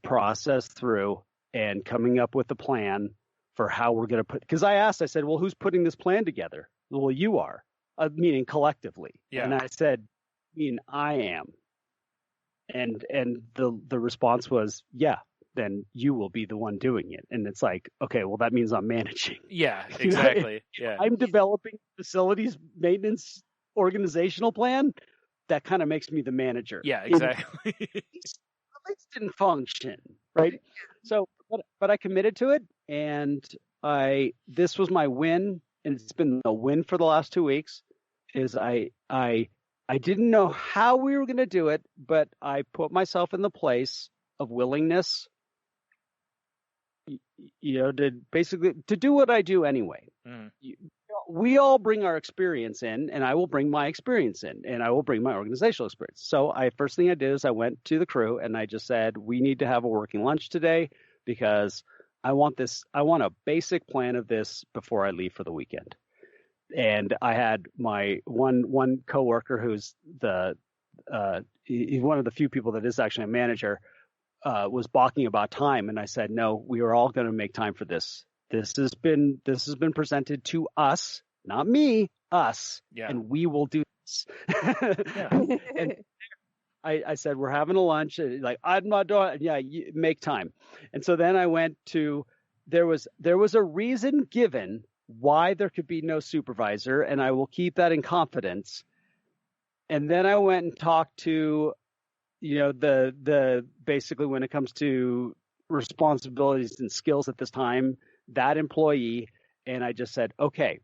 process through and coming up with a plan for how we're going to because I said, well, who's putting this plan together? Well, you are, meaning collectively. Yeah. And I said, I am. And the response was, yeah, then you will be the one doing it. And it's like, okay, well, that means I'm managing. Yeah, exactly. If I'm developing facilities maintenance organizational plan, that kind of makes me the manager. Yeah, exactly. It didn't function, right? So, but I committed to it, and this was my win, and it's been a win for the last 2 weeks. Is I didn't know how we were going to do it, but I put myself in the place of willingness, to do what I do anyway. Mm. We all bring our experience in, and I will bring my experience in, and I will bring my organizational experience. So first thing I did is I went to the crew and I just said, we need to have a working lunch today because I want a basic plan of this before I leave for the weekend. And I had my one coworker who's he's one of the few people that is actually a manager, was balking about time. And I said, no, we are all going to make time for this. This has been presented to us, not me, us, and we will do this. And I said, we're having a lunch. I'm not doing it. Yeah, you make time. And so then I went to there was a reason given why there could be no supervisor, and I will keep that in confidence. And then I went and talked to, the basically when it comes to responsibilities and skills at this time, that employee, and I just said, okay,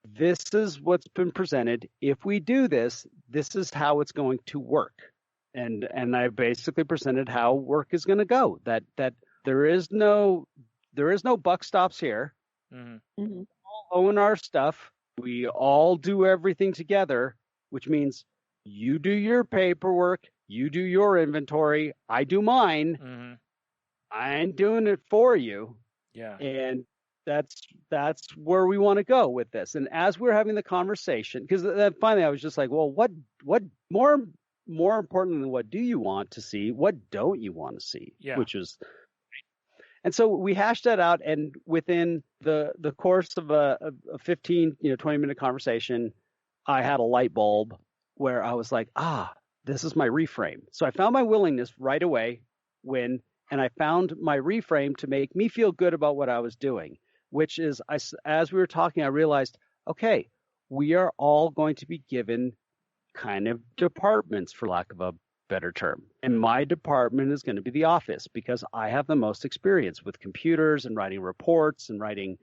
this is what's been presented. If we do this, this is how it's going to work. And I basically presented how work is going to go. That there is no buck stops here. Mm-hmm. Mm-hmm. We all own our stuff. We all do everything together, which means you do your paperwork, you do your inventory, I do mine. Mm-hmm. I ain't doing it for you. Yeah. And that's where we want to go with this. And as we're having the conversation, because finally I was just like, well, what more important than what do you want to see? What don't you want to see? Yeah. Which is, and so we hashed that out. And within the course of a 15, 20-minute conversation, I had a light bulb where I was like, this is my reframe. So I found my willingness right away and I found my reframe to make me feel good about what I was doing, which is, as we were talking, I realized, okay, we are all going to be given kind of departments, for lack of a better term. And my department is going to be the office because I have the most experience with computers and writing reports and writing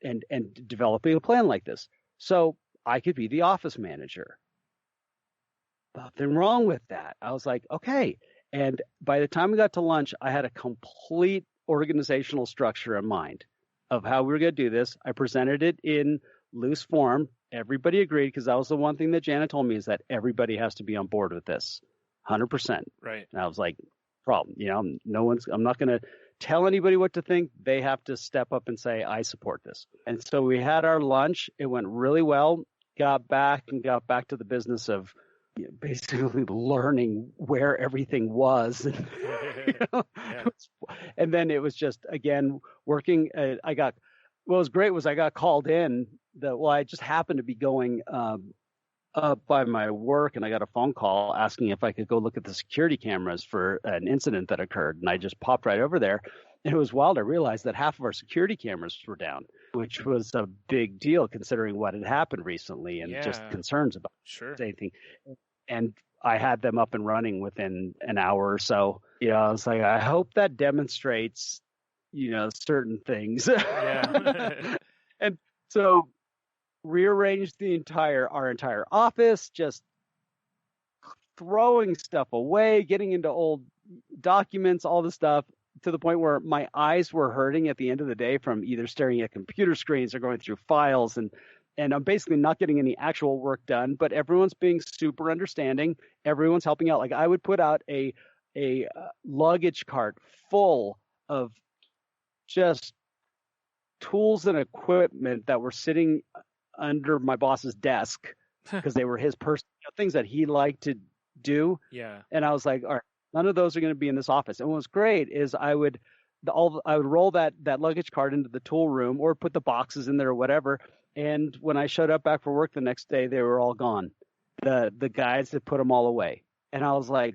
and developing a plan like this. So I could be the office manager. Nothing wrong with that. I was like, okay. And by the time we got to lunch, I had a complete organizational structure in mind of how we were going to do this. I presented it in loose form. Everybody agreed because that was the one thing that Jana told me is that everybody has to be on board with this 100%. Right. And I was like, problem, I'm not going to tell anybody what to think. They have to step up and say, I support this. And so we had our lunch. It went really well. Got back to the business of basically learning where everything was. Yeah. And then it was just, again, working. What was great was I got called in. I just happened to be going up by my work, and I got a phone call asking if I could go look at the security cameras for an incident that occurred. And I just popped right over there. And it was wild. I realized that half of our security cameras were down, which was a big deal considering what had happened recently and just concerns about anything. And I had them up and running within an hour or so. I was like, I hope that demonstrates, certain things. Yeah. And so rearranged our entire office, just throwing stuff away, getting into old documents, all the stuff, to the point where my eyes were hurting at the end of the day from either staring at computer screens or going through files, and I'm basically not getting any actual work done, but everyone's being super understanding. Everyone's helping out. Like I would put out a luggage cart full of just tools and equipment that were sitting under my boss's desk because they were his personal things that he liked to do. Yeah. And I was like, all right, none of those are going to be in this office. And what was great is I would roll that luggage cart into the tool room or put the boxes in there or whatever. And when I showed up back for work the next day, they were all gone. The guys that put them all away. And I was like,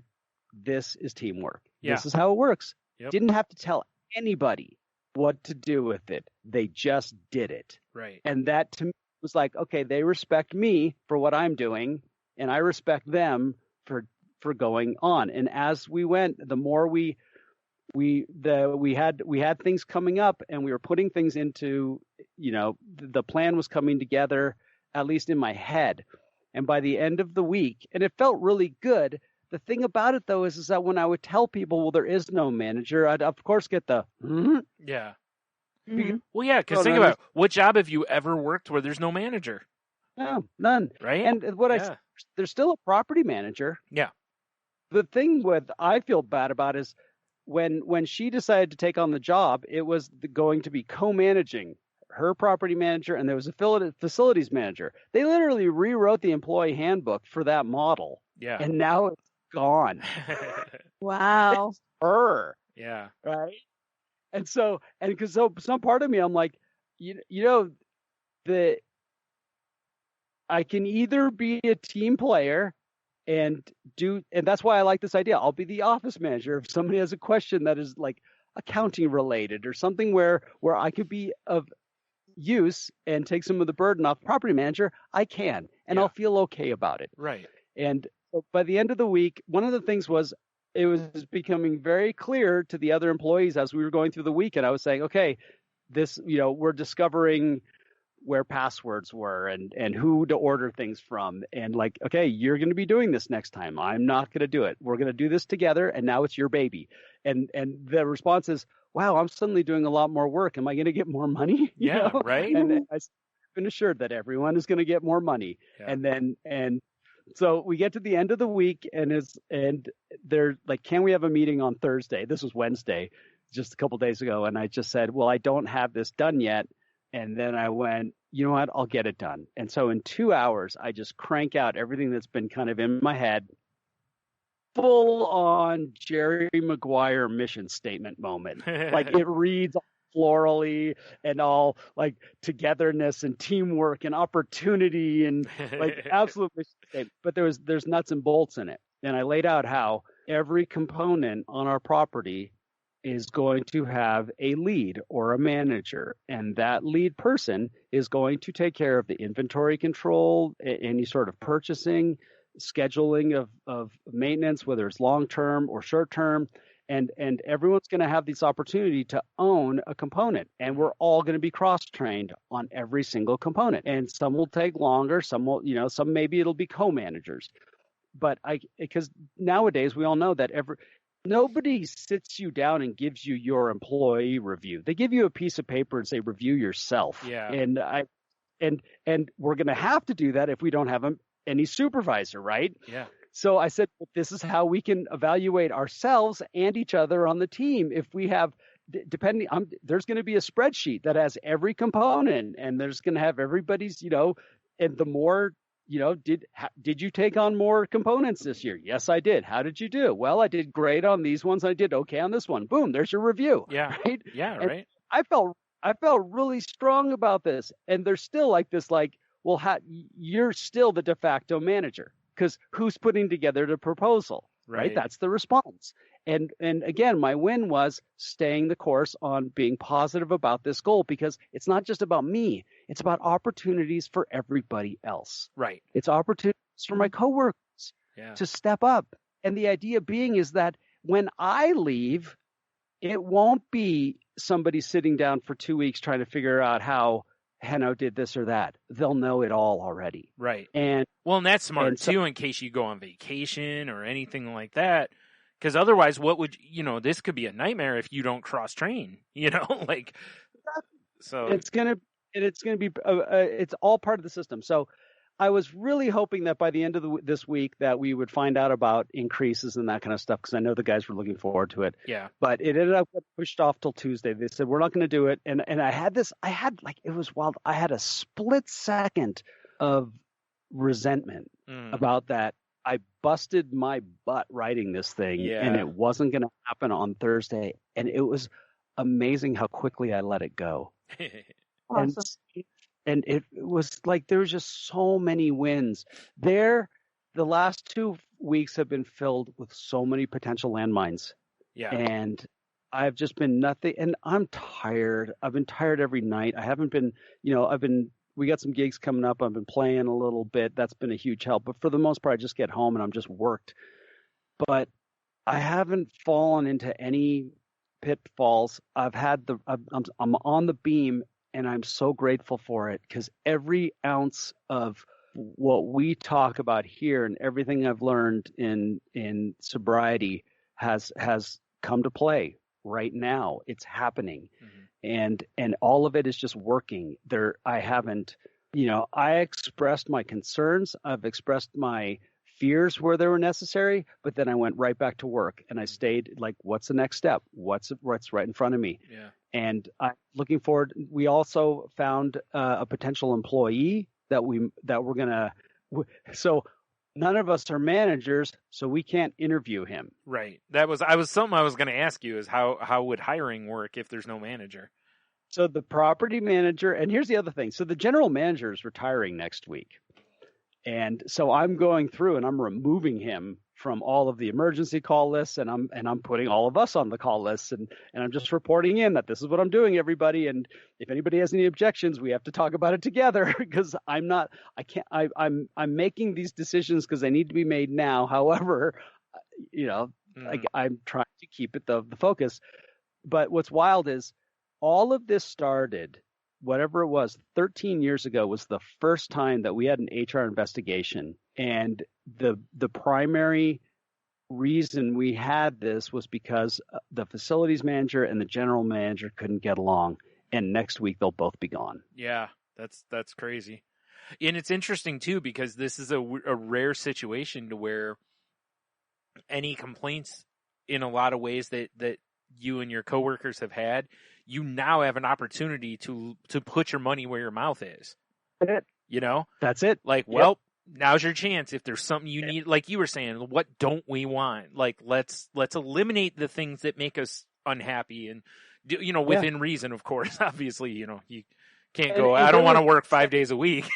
this is teamwork. Yeah. This is how it works. Yep. Didn't have to tell anybody what to do with it. They just did it. Right. And that to me was like, okay, they respect me for what I'm doing, and I respect them for going on. And as we went, the more we had things coming up, and we were putting things into, the plan was coming together, at least in my head. And by the end of the week, and it felt really good. The thing about it though is that when I would tell people, well, there is no manager, I'd of course get the yeah. Mhm. Well, yeah, because think about it. What job have you ever worked where there's no manager? No, none. Right. And there's still a property manager. Yeah. The thing I feel bad about is when she decided to take on the job, it was going to be co-managing her property manager, and there was a facilities manager. They literally rewrote the employee handbook for that model. Yeah. And now it's gone. Wow. It's her. Yeah. Right. And so some part of me, I'm like, I can either be a team player and that's why I like this idea. I'll be the office manager. If somebody has a question that is like, accounting related or something where I could be of use and take some of the burden off the property manager, I can, and I'll feel okay about it. Right. And so by the end of the week, one of the things was it was becoming very clear to the other employees as we were going through the week, and I was saying, okay, this, we're discovering where passwords were and who to order things from, and like, okay, you're going to be doing this next time. I'm not going to do it. We're going to do this together, and now it's your baby. And the response is, wow, I'm suddenly doing a lot more work. Am I going to get more money? Yeah, right. And I've been assured that everyone is going to get more money. Yeah. And so we get to the end of the week, and they're like, can we have a meeting on Thursday? This was Wednesday, just a couple days ago. And I just said, well, I don't have this done yet. And then I went, you know what, I'll get it done. And so in 2 hours, I just crank out everything that's been kind of in my head, full on Jerry Maguire mission statement moment. Like it reads florally and all like togetherness and teamwork and opportunity and like absolute mission statement. But there's nuts and bolts in it. And I laid out how every component on our property is going to have a lead or a manager, and that lead person is going to take care of the inventory control, any sort of purchasing, scheduling of maintenance, whether it's long-term or short-term, and everyone's going to have this opportunity to own a component, and we're all going to be cross-trained on every single component, and some will take longer, some will, some maybe it'll be co-managers, but because nowadays we all know that nobody sits you down and gives you your employee review. They give you a piece of paper and say, review yourself. Yeah. And we're going to have to do that if we don't have any supervisor, right? Yeah. So I said, well, this is how we can evaluate ourselves and each other on the team. If we have, there's going to be a spreadsheet that has every component, and there's going to have everybody's, and the more, did you take on more components this year? Yes, I did. How did you do? Well, I did great on these ones. I did okay on this one. Boom, there's your review. Yeah. Right. Yeah. And right. I felt really strong about this, and there's still like this, like, well, you're still the de facto manager because who's putting together the proposal? Right. That's the response. And again, my win was staying the course on being positive about this goal, because it's not just about me. It's about opportunities for everybody else. Right. It's opportunities for my coworkers to step up. And the idea being is that when I leave, it won't be somebody sitting down for 2 weeks trying to figure out how Henno did this or that. They'll know it all already. Right. And that's smart too, in case you go on vacation or anything like that. Because otherwise, what would this could be a nightmare if you don't cross train. Like, so it's gonna be it's all part of the system. So I was really hoping that by the end of this week that we would find out about increases and that kind of stuff, because I know the guys were looking forward to it. Yeah. But it ended up getting pushed off till Tuesday. They said, we're not going to do it. And it was wild. I had a split second of resentment about that. I busted my butt writing this thing, and it wasn't going to happen on Thursday. And it was amazing how quickly I let it go. Awesome. And it was like there was just so many wins there. The last 2 weeks have been filled with so many potential landmines. Yeah. And I've just been nothing. And I'm tired. I've been tired every night. I haven't been, we got some gigs coming up. I've been playing a little bit. That's been a huge help. But for the most part, I just get home and I'm just worked. But I haven't fallen into any pitfalls. I'm on the beam. And I'm so grateful for it, because every ounce of what we talk about here and everything I've learned in sobriety has come to play right now. It's happening. Mm-hmm. And all of it is just working. I expressed my concerns. I've expressed my fears where they were necessary, but then I went right back to work and I stayed like, what's the next step? What's right in front of me? Yeah. And I'm looking forward. We also found a potential employee that we're going to. So none of us are managers, so we can't interview him. Right. I was something I was going to ask you is how would hiring work if there's no manager? So the property manager, and here's the other thing. So the general manager is retiring next week. And so I'm going through and I'm removing him from all of the emergency call lists, and I'm putting all of us on the call lists, and I'm just reporting in that this is what I'm doing, everybody. And if anybody has any objections, we have to talk about it together, because I'm making these decisions because they need to be made now. However, I'm trying to keep it the focus. But what's wild is all of this started, whatever it was, 13 years ago was the first time that we had an HR investigation. And the primary reason we had this was because the facilities manager and the general manager couldn't get along. And next week they'll both be gone. Yeah, that's crazy. And it's interesting too, because this is a rare situation to where any complaints in a lot of ways that you and your coworkers have had, you now have an opportunity to put your money where your mouth is. That's it. That's it. Like, well, now's your chance. If there's something you need, like you were saying, what don't we want? Like, let's eliminate the things that make us unhappy, and within reason, of course. Obviously, you can't go, I don't want to work 5 days a week.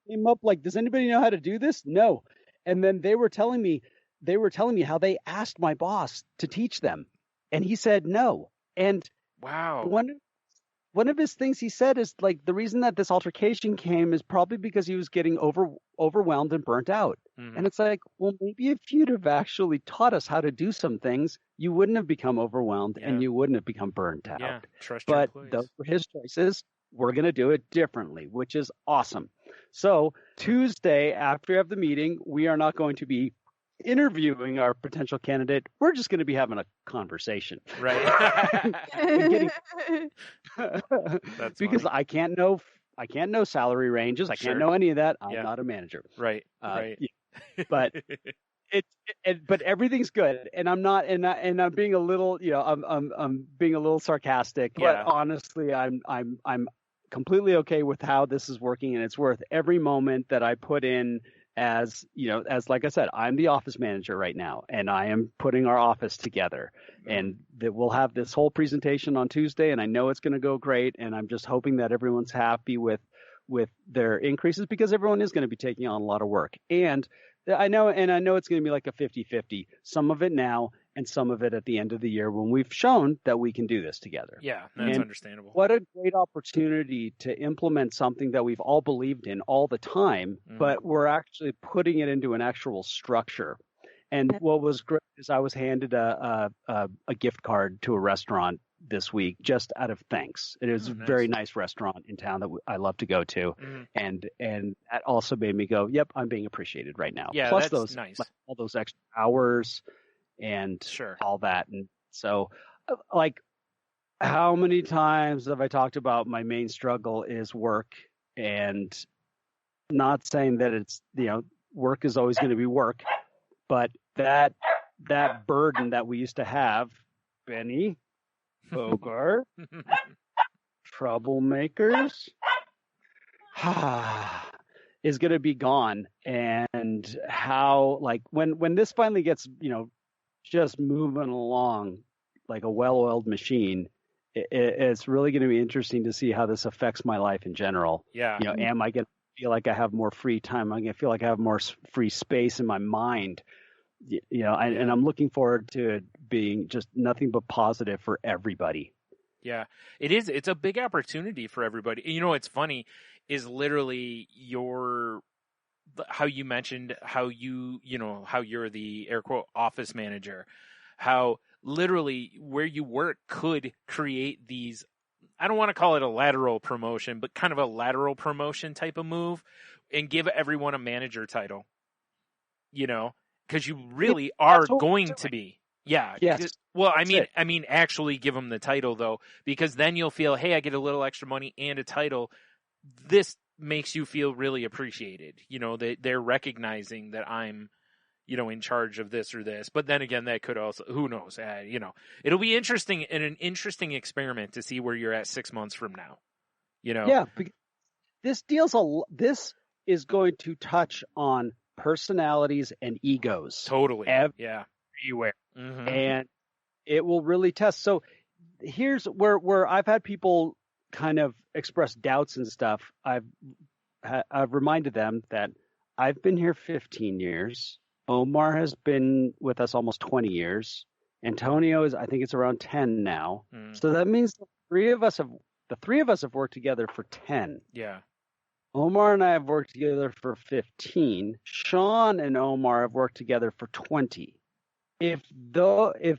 Came up like, does anybody know how to do this? No. And then they were telling me how they asked my boss to teach them, and he said no. And wow, one of his things he said is, like, the reason that this altercation came is probably because he was getting overwhelmed and burnt out. Mm-hmm. And it's like, well, maybe if you'd have actually taught us how to do some things, you wouldn't have become overwhelmed and you wouldn't have become burnt out. Yeah, trust but your employees. Those were his choices. We're going to do it differently, which is awesome. So Tuesday, after we have the meeting, we are not going to be interviewing our potential candidate. We're just going to be having a conversation, right? That's because funny. I can't know salary ranges. I can't know any of that. I'm not a manager, right? Right. Yeah. But but everything's good, and I'm not, and I'm being a little, I'm being a little sarcastic. But honestly, I'm completely okay with how this is working, and it's worth every moment that I put in. As like I said, I'm the office manager right now, and I am putting our office together, and that we'll have this whole presentation on Tuesday, and I know it's going to go great, and I'm just hoping that everyone's happy with their increases, because everyone is going to be taking on a lot of work. And I know it's going to be like a 50-50, some of it now and some of it at the end of the year, when we've shown that we can do this together. Yeah, that's understandable. What a great opportunity to implement something that we've all believed in all the time, but we're actually putting it into an actual structure. And what was great is I was handed a gift card to a restaurant this week just out of thanks. It is a very nice restaurant in town that I love to go to, and that also made me go, "Yep, I'm being appreciated right now." Yeah, plus that's those nice. like, all those extra hours and all that, and so like, how many times have I talked about my main struggle is work, and not saying that it's work is always going to be work, but that burden that we used to have, Benny, Bogart, troublemakers, is going to be gone. And how, like, when this finally gets, just moving along like a well-oiled machine, it's really going to be interesting to see how this affects my life in general. Yeah. Am I going to feel like I have more free time? I'm going to feel like I have more free space in my mind. And I'm looking forward to it being just nothing but positive for everybody. Yeah, it is. It's a big opportunity for everybody. What's funny is literally how you mentioned how how you're the air quote office manager, how literally where you work could create these, I don't want to call it a lateral promotion, but kind of a lateral promotion type of move, and give everyone a manager title, because you really are going to be. Yeah. Yes. Well, I mean, actually give them the title though, because then you'll feel, hey, I get a little extra money and a title. This makes you feel really appreciated. They're recognizing that I'm, in charge of this or this. But then again, that could also, who knows? It'll be interesting and an interesting experiment to see where you're at 6 months from now. Yeah. This is going to touch on personalities and egos. Totally. Everywhere. Mm-hmm. And it will really test. So here's where I've had people kind of express doubts and stuff. I've I've reminded them that I've been here 15 years. Omar has been with us almost 20 years. Antonio I think it's around 10 now. So that means the three of us have worked together for 10. Yeah. Omar and I have worked together for 15. Sean and Omar have worked together for 20. If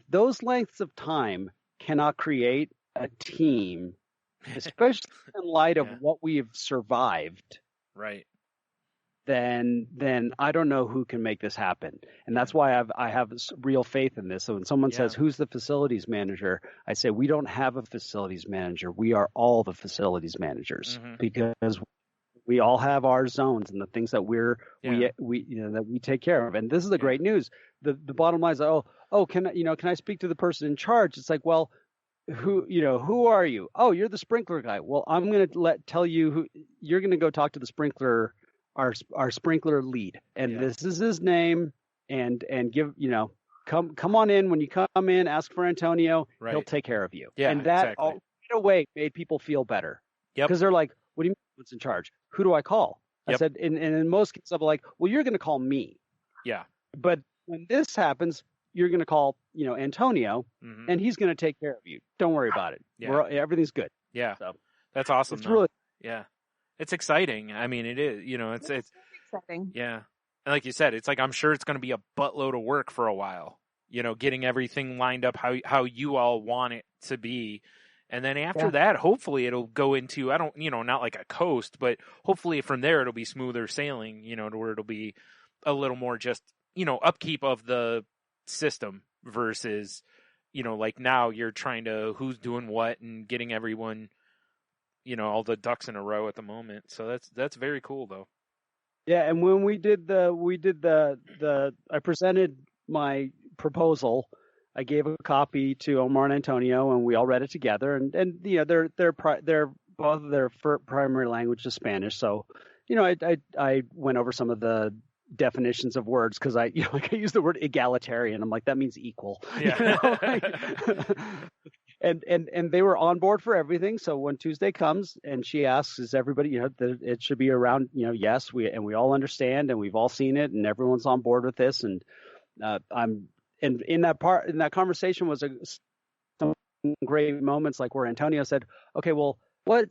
those lengths of time cannot create a team, especially in light of what we have survived, right, then I don't know who can make this happen. And that's why I have real faith in this. So when someone says, who's the facilities manager? I say, we don't have a facilities manager. We are all the facilities managers because we all have our zones and the things that we that we take care of. And this is the great news. The bottom line is, can I speak to the person in charge? It's like, well, who are you? Oh, you're the sprinkler guy. Well, I'm going to tell you who you're going to go talk to the sprinkler, our sprinkler lead. And this is his name, and give, come on in. When you come in, ask for Antonio. Right. He'll take care of you. Yeah, and that right away made people feel better. Yep. Because they're like, what do you mean what's in charge? Who do I call? I said, and in most cases, I'm like, well, you're going to call me. Yeah. But when this happens, you're going to call, Antonio, and he's going to take care of you. Don't worry about it. Yeah. Everything's good. Yeah. So, that's awesome. It's really, it's exciting. I mean, it is, it's exciting. Yeah. And like you said, it's like, I'm sure it's going to be a buttload of work for a while, getting everything lined up how you all want it to be. And then after that, hopefully it'll go into, not like a coast, but hopefully from there it'll be smoother sailing, to where it'll be a little more just, upkeep of the system versus, like now you're trying to who's doing what and getting everyone, all the ducks in a row at the moment. So that's very cool though. Yeah. And when we did I presented my proposal. I gave a copy to Omar and Antonio, and we all read it together. And they're both their primary language is Spanish, so I went over some of the definitions of words because I use the word egalitarian. I'm like, that means equal. Yeah. And they were on board for everything. So when Tuesday comes and she asks, is everybody, it should be around, yes, we all understand and we've all seen it and everyone's on board with this. And And in that conversation was some great moments, like where Antonio said, okay, well,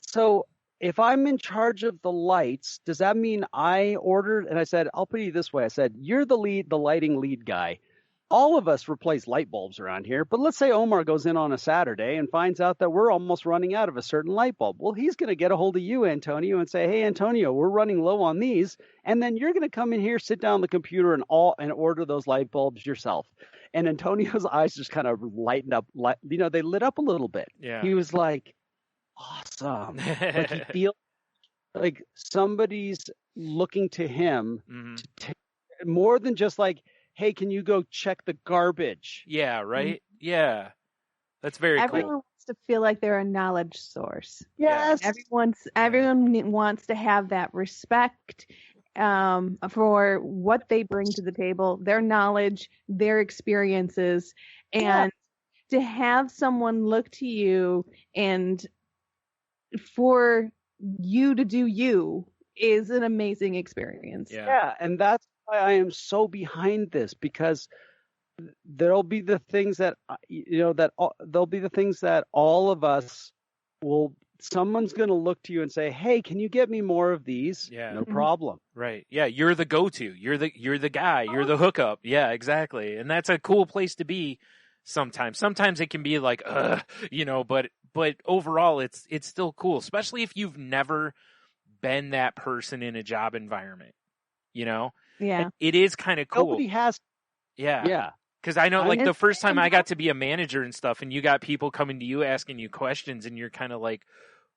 so if I'm in charge of the lights, does that mean I ordered? And I said, I'll put it this way. I said, you're the lighting lead guy. All of us replace light bulbs around here, but let's say Omar goes in on a Saturday and finds out that we're almost running out of a certain light bulb. Well, he's going to get a hold of you, Antonio, and say, hey, Antonio, we're running low on these. And then you're going to come in here, sit down on the computer and order those light bulbs yourself. And Antonio's eyes just kind of lightened up, they lit up a little bit. Yeah. He was like, awesome. Like he feels like somebody's looking to him to take more than just like, hey, can you go check the garbage? Yeah, right? Yeah. That's very cool. Everyone wants to feel like they're a knowledge source. Yes. Everyone wants to have that respect for what they bring to the table, their knowledge, their experiences, and to have someone look to you and for you to do you is an amazing experience. Yeah, and that's why I am so behind this, because there'll be the things that there'll be the things that all of us will. Someone's going to look to you and say, "Hey, can you get me more of these?" Yeah, no problem. Right? Yeah, you're the go-to. You're the guy. You're the hookup. Yeah, exactly. And that's a cool place to be. Sometimes it can be like, but overall, it's still cool, especially if you've never been that person in a job environment. Yeah, it is kind of cool. Nobody has. Yeah. Because I know, like, the first time I got to be a manager and stuff, and you got people coming to you asking you questions, and you're kind of like,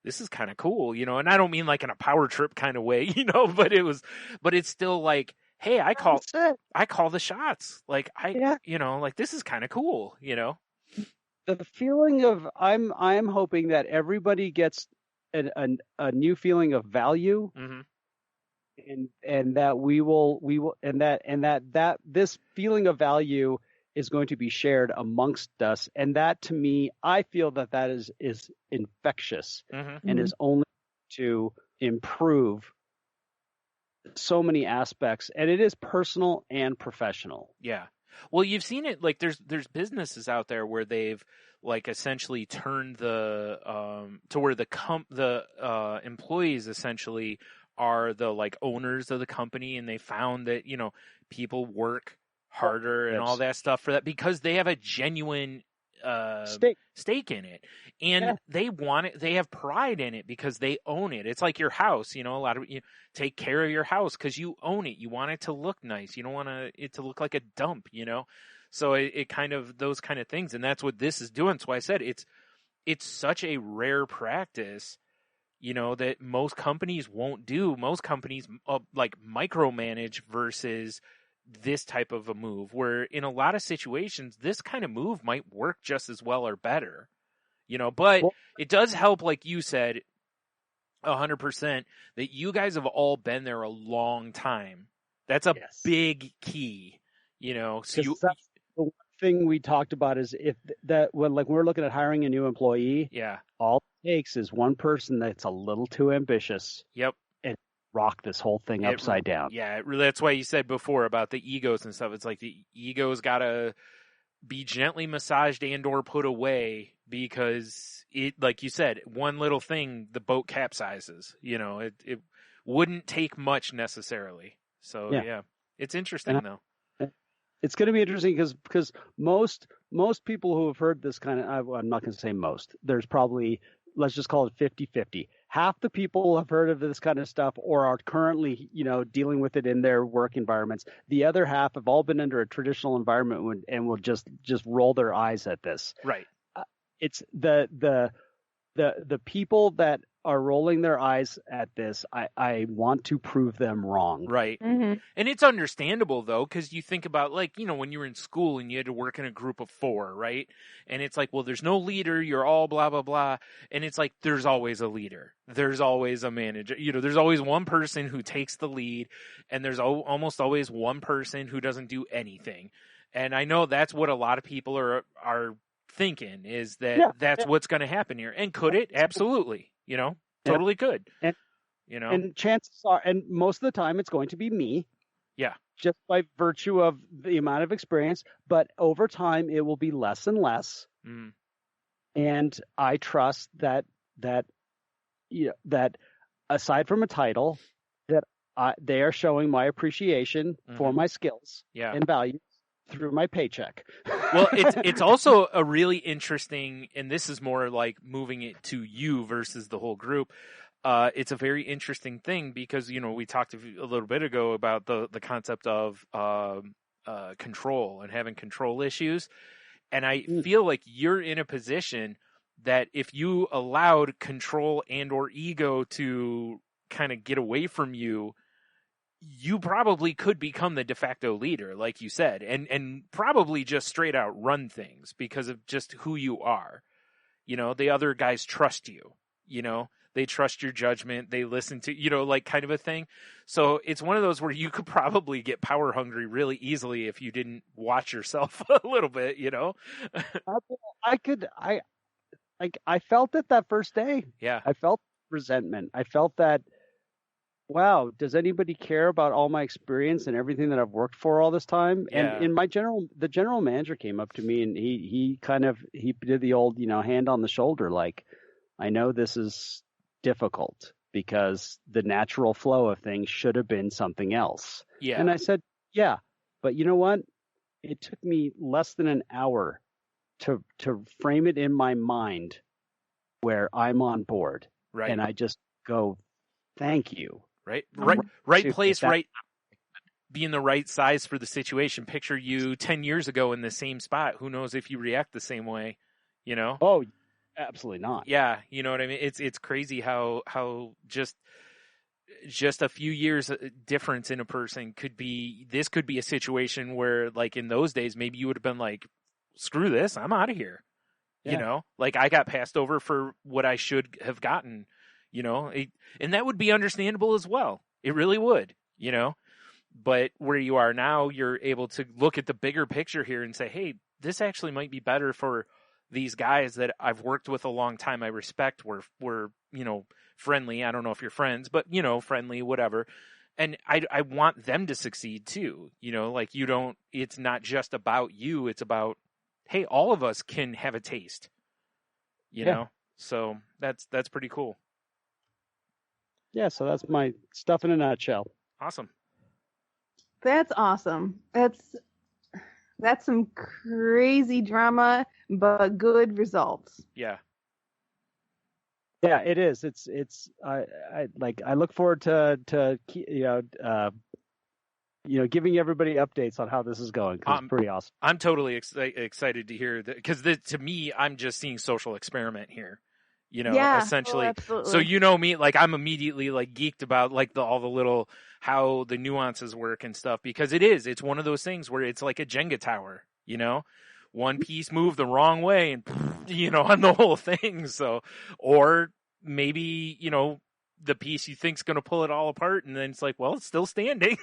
this is kind of cool, and I don't mean like in a power trip kind of way, but it's still like, hey, I call the shots. Like, like, this is kind of cool, The feeling of, I'm hoping that everybody gets a new feeling of value. Mm-hmm. And that we will, and that this feeling of value is going to be shared amongst us. And that, to me, I feel that is infectious, mm-hmm. and is only to improve so many aspects, and it is personal and professional. Yeah. Well, you've seen it, like there's businesses out there where they've like essentially turned the to where the employees essentially are the like owners of the company, and they found that, you know, people work harder and all that stuff for that because they have a genuine stake in it, and they want it. They have pride in it because they own it. It's like your house, you know. A lot of you take care of your house because you own it. You want it to look nice. You don't want it to look like a dump, you know. So it kind of those kind of things, and that's what this is doing. So I said it's such a rare practice, you know, that most companies won't do. Most companies like micromanage versus this type of a move, where in a lot of situations this kind of move might work just as well or better, you know. But it does help, like you said, 100%, that you guys have all been there a long time. That's a big key, you know. So that's the one thing we talked about is when we're looking at hiring a new employee, all it takes is one person that's a little too ambitious. Yep. Rock this whole thing upside down. Yeah, that's why you said before about the egos and stuff. It's like the egos gotta be gently massaged and or put away, because it, like you said, one little thing, the boat capsizes. You know, it wouldn't take much necessarily. So yeah it's interesting though. It's going to be interesting because most people who have heard this kind of, I'm not going to say most, there's probably, let's just call it 50-50. Half the people have heard of this kind of stuff or are currently, you know, dealing with it in their work environments. The other half have all been under a traditional environment and will just roll their eyes at this. Right. It's the people that are rolling their eyes at this. I want to prove them wrong. Right. Mm-hmm. And it's understandable though, because you think about, like, you know, when you were in school and you had to work in a group of 4, right? And it's like, well, there's no leader. You're all blah, blah, blah. And it's like, there's always a leader. There's always a manager. You know, there's always one person who takes the lead, and there's almost always one person who doesn't do anything. And I know that's what a lot of people are thinking, is that that's what's going to happen here. And could it? Absolutely. You know, totally could. And, you know, and chances are, and most of the time it's going to be me. Yeah. Just by virtue of the amount of experience, but over time it will be less and less. Mm. And I trust that aside from a title, that they are showing my appreciation for my skills and values through my paycheck. Well, it's also a really interesting, and this is more like moving it to you versus the whole group. It's a very interesting thing because, you know, we talked a little bit ago about the concept of control and having control issues. And I feel like you're in a position that if you allowed control and or ego to kind of get away from you, you probably could become the de facto leader, like you said, and probably just straight out run things because of just who you are. You know, the other guys trust you, you know, they trust your judgment. They listen to, you know, like kind of a thing. So it's one of those where you could probably get power hungry really easily if you didn't watch yourself a little bit, you know? I felt it that first day. Yeah. I felt resentment. I felt that, wow, does anybody care about all my experience and everything that I've worked for all this time? Yeah. And the general manager came up to me and he did the old, you know, hand on the shoulder, like, I know this is difficult because the natural flow of things should have been something else. Yeah. And I said, yeah, but you know what? It took me less than an hour to frame it in my mind where I'm on board. Right. And I just go, thank you. Right place, right. Being the right size for the situation. Picture you 10 years ago in the same spot. Who knows if you react the same way, you know? Oh, absolutely not. Yeah. You know what I mean? It's crazy how just a few years difference in a person could be a situation where, like, in those days, maybe you would have been like, screw this, I'm out of here. Yeah. You know, like, I got passed over for what I should have gotten. You know, and that would be understandable as well. It really would, you know. But where you are now, you're able to look at the bigger picture here and say, hey, this actually might be better for these guys that I've worked with a long time. I respect. We're you know, friendly. I don't know if you're friends, but, you know, friendly, whatever. And I want them to succeed too. You know, like it's not just about you. It's about, hey, all of us can have a taste, you know? So that's pretty cool. Yeah. So that's my stuff in a nutshell. Awesome. That's awesome. That's some crazy drama, but good results. Yeah. Yeah, it is. I look forward to giving everybody updates on how this is going, 'cause it's pretty awesome. I'm totally excited to hear that, because to me, I'm just seeing social experiment here. You know, essentially. absolutely. So you know me, like I'm immediately like geeked about like all the little how the nuances work and stuff, because it's one of those things where it's like a Jenga tower. You know, one piece moved the wrong way and on the whole thing. So, or maybe the piece you think's going to pull it all apart, and then it's like, well, it's still standing.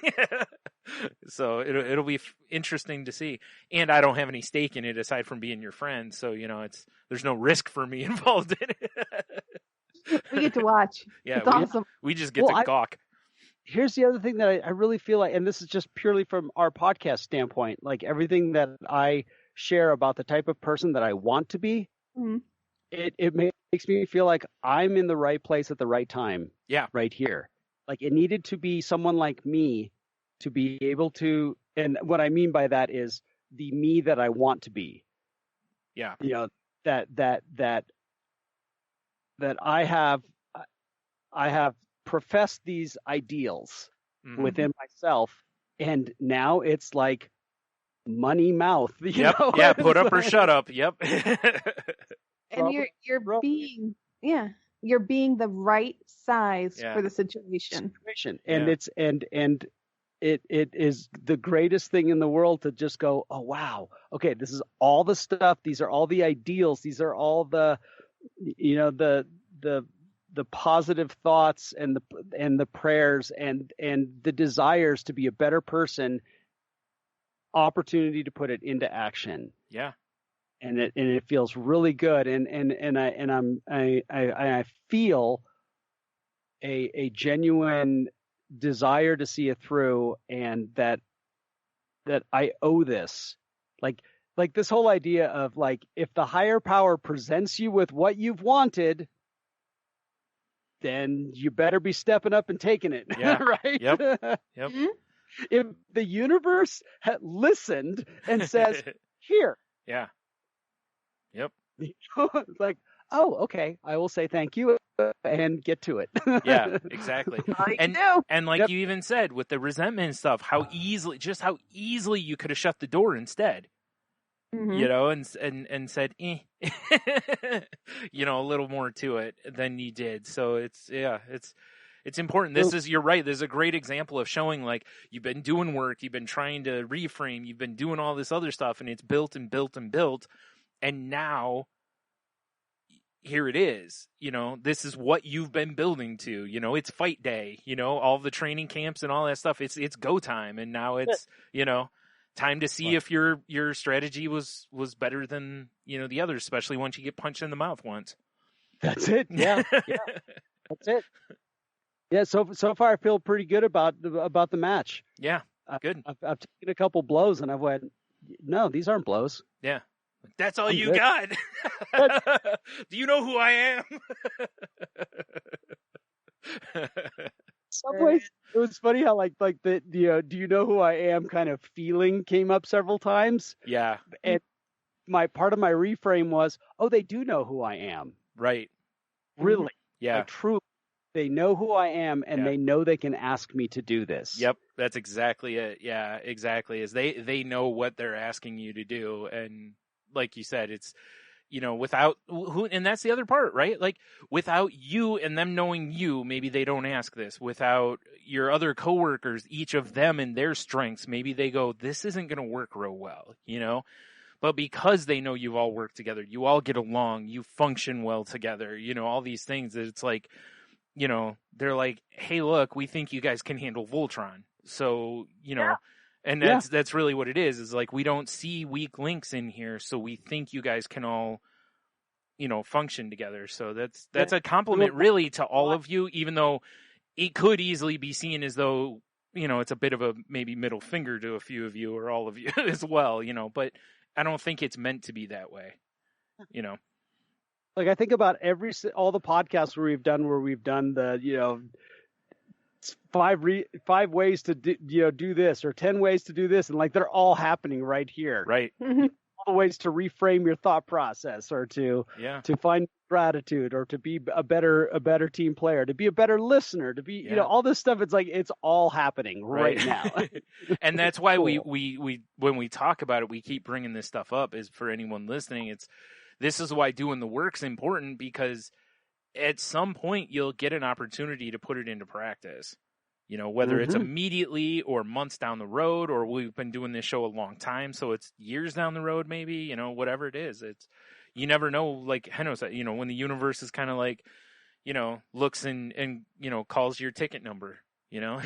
So it'll be interesting to see. And I don't have any stake in it aside from being your friend, so there's no risk for me involved in it. We get to watch. Yeah, it's awesome. We just get to gawk. Here's the other thing that I really feel like, and this is just purely from our podcast standpoint, like everything that I share about the type of person that I want to be, Mm-hmm. it makes me feel like I'm in the right place at the right time. Yeah. Right here. Like it needed to be someone like me to be able to, and what I mean by that is the me that I want to be. Yeah. That I have professed these ideals within myself, and now it's like money mouth. Yep. Yeah. Put up or shut up. Yep. And you're being the right size for the situation. And it is the greatest thing in the world to just go, oh wow, okay, this is all the stuff, these are all the ideals, these are all the the positive thoughts and the prayers and the desires to be a better person, opportunity to put it into action. Yeah. And it feels really good, and I feel a genuine desire to see it through, and that I owe this, like this whole idea of like, if the higher power presents you with what you've wanted, then you better be stepping up and taking it. Yeah. Right. Yep. Mm-hmm. If the universe had listened and says, here. Yeah. Yep. It's like, oh, okay, I will say thank you and get to it. Yeah, exactly. And like you even said with the resentment stuff, how easily you could have shut the door instead. Mm-hmm. And said, a little more to it than you did. So it's important. You're right. This is a great example of showing, like, you've been doing work, you've been trying to reframe, you've been doing all this other stuff, and it's built and built and built. And now here it is, this is what you've been building to, it's fight day, all the training camps and all that stuff. It's go time. And now it's, time to see if your strategy was better than, the others, especially once you get punched in the mouth once. That's it. Yeah. Yeah. That's it. Yeah. So far I feel pretty good about the match. Yeah. Good. I've taken a couple blows and I've went, no, these aren't blows. Yeah. That's all I'm you good. got. Do you know who I am? Some ways, it was funny how like the do you know who I am kind of feeling came up several times. Yeah. And part of my reframe was, oh, they do know who I am. Right. Really. Yeah. Like, truly. They know who I am, and they know they can ask me to do this. Yep, that's exactly it. Yeah, exactly. Is they know what they're asking you to do, and like you said, it's without who, and that's the other part, right? Like without you and them knowing you, maybe they don't ask this. Without your other coworkers, each of them and their strengths, maybe they go, this isn't going to work real well, But because they know you've all worked together, you all get along, you function well together, all these things. It's like, they're like, hey, look, we think you guys can handle Voltron. So, and that's really what it is like, we don't see weak links in here. So we think you guys can all, function together. So that's a compliment really to all of you, even though it could easily be seen as though, it's a bit of a maybe middle finger to a few of you or all of you as well, but I don't think it's meant to be that way, Like I think about all the podcasts where we've done the, 5 ways to do this, or 10 ways to do this. And like, they're all happening right here. Right. All the ways to reframe your thought process, or to find gratitude, or to be a better team player, to be a better listener, to be, all this stuff. It's like, it's all happening right now. And that's why cool. we when we talk about it, we keep bringing this stuff up. Is for anyone listening, this is why doing the work's important, because at some point you'll get an opportunity to put it into practice. Whether it's immediately or months down the road, or we've been doing this show a long time, so it's years down the road, maybe, whatever it is. You never know, like Henno said, when the universe is kind of like, looks and calls your ticket number, Yeah.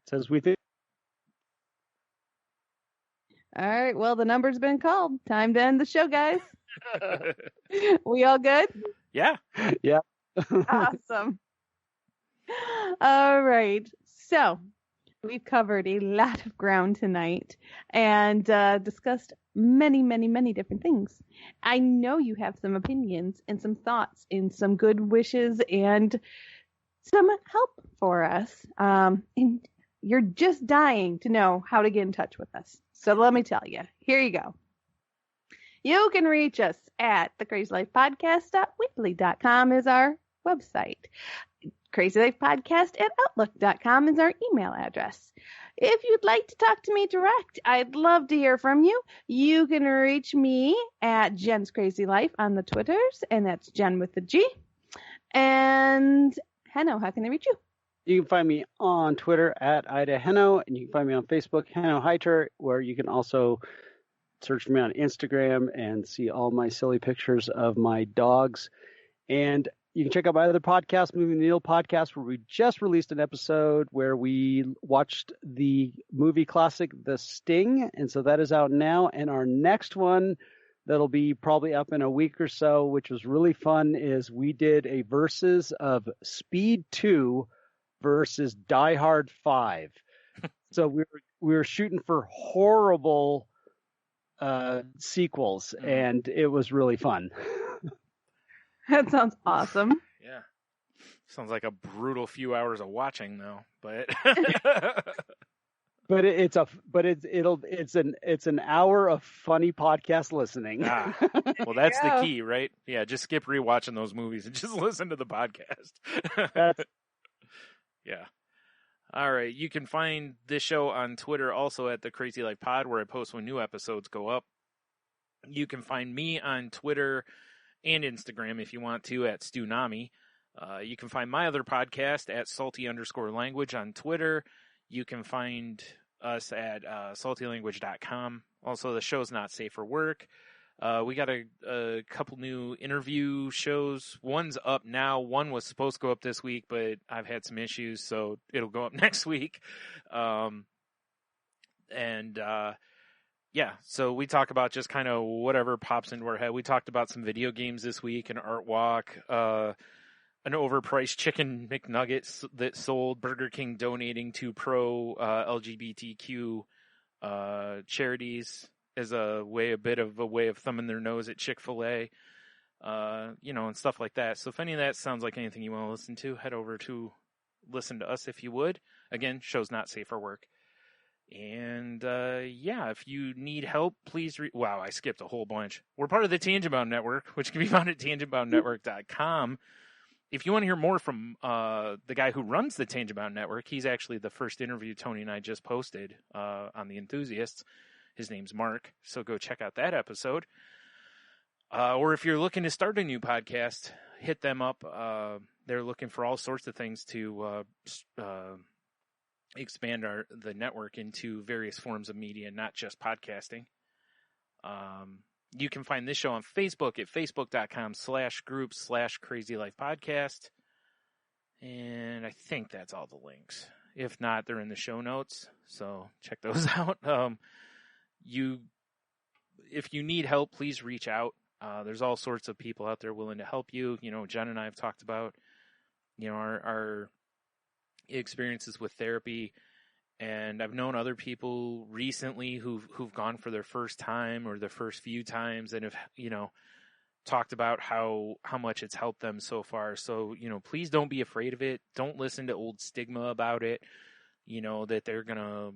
Says we think. All right. Well, the number's been called. Time to end the show, guys. We all good? Yeah. Yeah. Awesome. All right. So we've covered a lot of ground tonight and discussed many, many, many different things. I know you have some opinions and some thoughts and some good wishes and some help for us. And you're just dying to know how to get in touch with us. So let me tell you. Here you go. You can reach us at thecrazylifepodcast.weebly.com is our website. crazylifepodcast@outlook.com is our email address. If you'd like to talk to me direct, I'd love to hear from you. You can reach me at Jen's Crazy Life on the Twitters, and that's Jen with the G. And Henno, how can they reach you? You can find me on Twitter at Ida Henno, and you can find me on Facebook, Henno Heiter, where you can also search for me on Instagram and see all my silly pictures of my dogs. And you can check out my other podcast, Movie the Needle podcast, where we just released an episode where we watched the movie classic The Sting. And so that is out now. And our next one that'll be probably up in a week or so, which was really fun, is we did a versus of Speed 2 versus Die Hard 5. So we were shooting for horrible sequels, and it was really fun. That sounds awesome. Yeah. Sounds like a brutal few hours of watching, though. But but it's an hour of funny podcast listening. Well, that's the key, right? Yeah, just skip rewatching those movies and just listen to the podcast. Yeah. All right. You can find this show on Twitter, also at the Crazy Life Pod, where I post when new episodes go up. You can find me on Twitter and Instagram if you want to at Stunami. You can find my other podcast at salty_language on Twitter. You can find us at saltylanguage.com. Also, the show's not safe for work. We got a couple new interview shows. One's up now. One was supposed to go up this week, but I've had some issues, so it'll go up next week. Yeah, so we talk about just kind of whatever pops into our head. We talked about some video games this week, an art walk, an overpriced chicken McNuggets that sold, Burger King donating to pro LGBTQ charities as a bit of a way of thumbing their nose at Chick-fil-A, and stuff like that. So if any of that sounds like anything you want to listen to, head over to listen to us if you would. Again, show's not safe for work. And, if you need help, please wow, I skipped a whole bunch. We're part of the Tangent Bound Network, which can be found at tangentboundnetwork.com. If you want to hear more from the guy who runs the Tangent Bound Network, he's actually the first interview Tony and I just posted on The Enthusiasts. His name's Mark, so go check out that episode. Or if you're looking to start a new podcast, hit them up. They're looking for all sorts of things to expand the network into various forms of media, not just podcasting. You can find this show on Facebook at facebook.com/groups/crazylifepodcast. And I think that's all the links. If not, they're in the show notes, so check those out. If you need help, please reach out. There's all sorts of people out there willing to help you. Jen and I have talked about our experiences with therapy. And I've known other people recently who've gone for their first time or their first few times and have, talked about how much it's helped them so far. So, please don't be afraid of it. Don't listen to old stigma about it, that they're going to,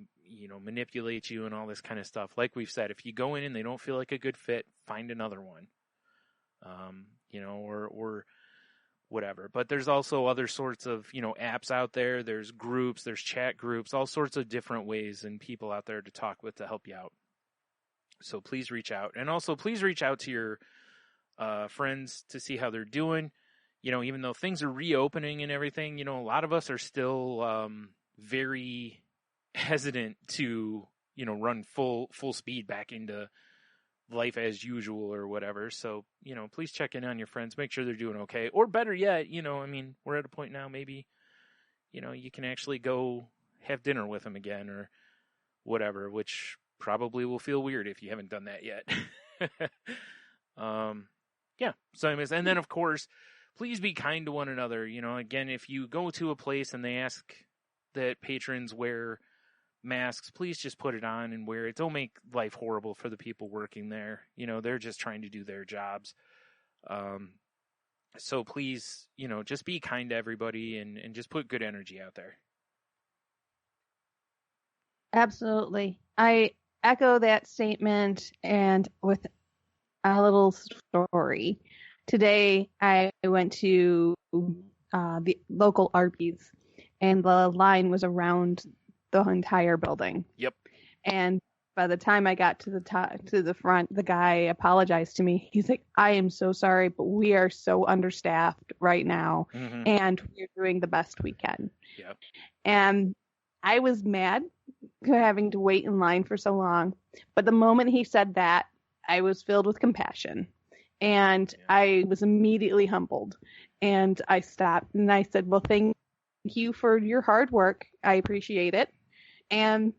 manipulate you and all this kind of stuff. Like we've said, if you go in and they don't feel like a good fit, find another one, or whatever. But there's also other sorts of, apps out there. There's groups, there's chat groups, all sorts of different ways and people out there to talk with to help you out. So please reach out. And also please reach out to your friends to see how they're doing. Even though things are reopening and everything, a lot of us are still very hesitant to, run full speed back into life as usual or whatever. So, please check in on your friends, make sure they're doing okay. Or better yet, we're at a point now, maybe, you can actually go have dinner with them again or whatever, which probably will feel weird if you haven't done that yet. Yeah. So anyways, and then of course, please be kind to one another. Again, if you go to a place and they ask that patrons wear masks, please just put it on and wear it. Don't make life horrible for the people working there. They're just trying to do their jobs. So please, just be kind to everybody and just put good energy out there. Absolutely. I echo that statement, and with a little story. Today, I went to the local Arby's, and the line was around the entire building. Yep. And by the time I got to the front, the guy apologized to me. He's like, "I am so sorry, but we are so understaffed right now, and we're doing the best we can." Yep. And I was mad having to wait in line for so long, but the moment he said that, I was filled with compassion, and I was immediately humbled. And I stopped and I said, "Well, thank you for your hard work. I appreciate it. And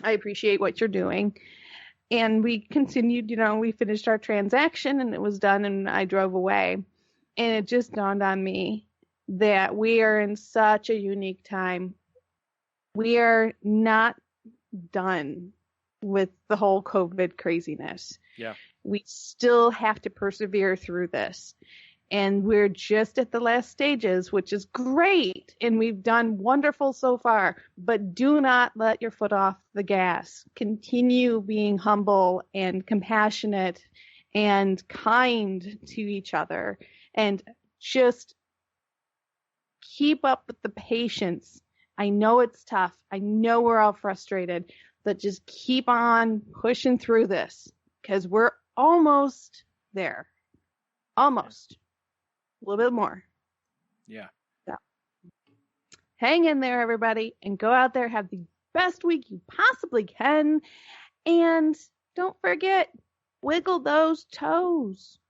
I appreciate what you're doing." And we continued, we finished our transaction and it was done and I drove away. And it just dawned on me that we are in such a unique time. We are not done with the whole COVID craziness. Yeah. We still have to persevere through this. And we're just at the last stages, which is great. And we've done wonderful so far. But do not let your foot off the gas. Continue being humble and compassionate and kind to each other. And just keep up with the patience. I know it's tough. I know we're all frustrated. But just keep on pushing through this. Because we're almost there. Almost. A little bit more. Yeah. So, hang in there, everybody, and go out there, have the best week you possibly can. And don't forget, wiggle those toes.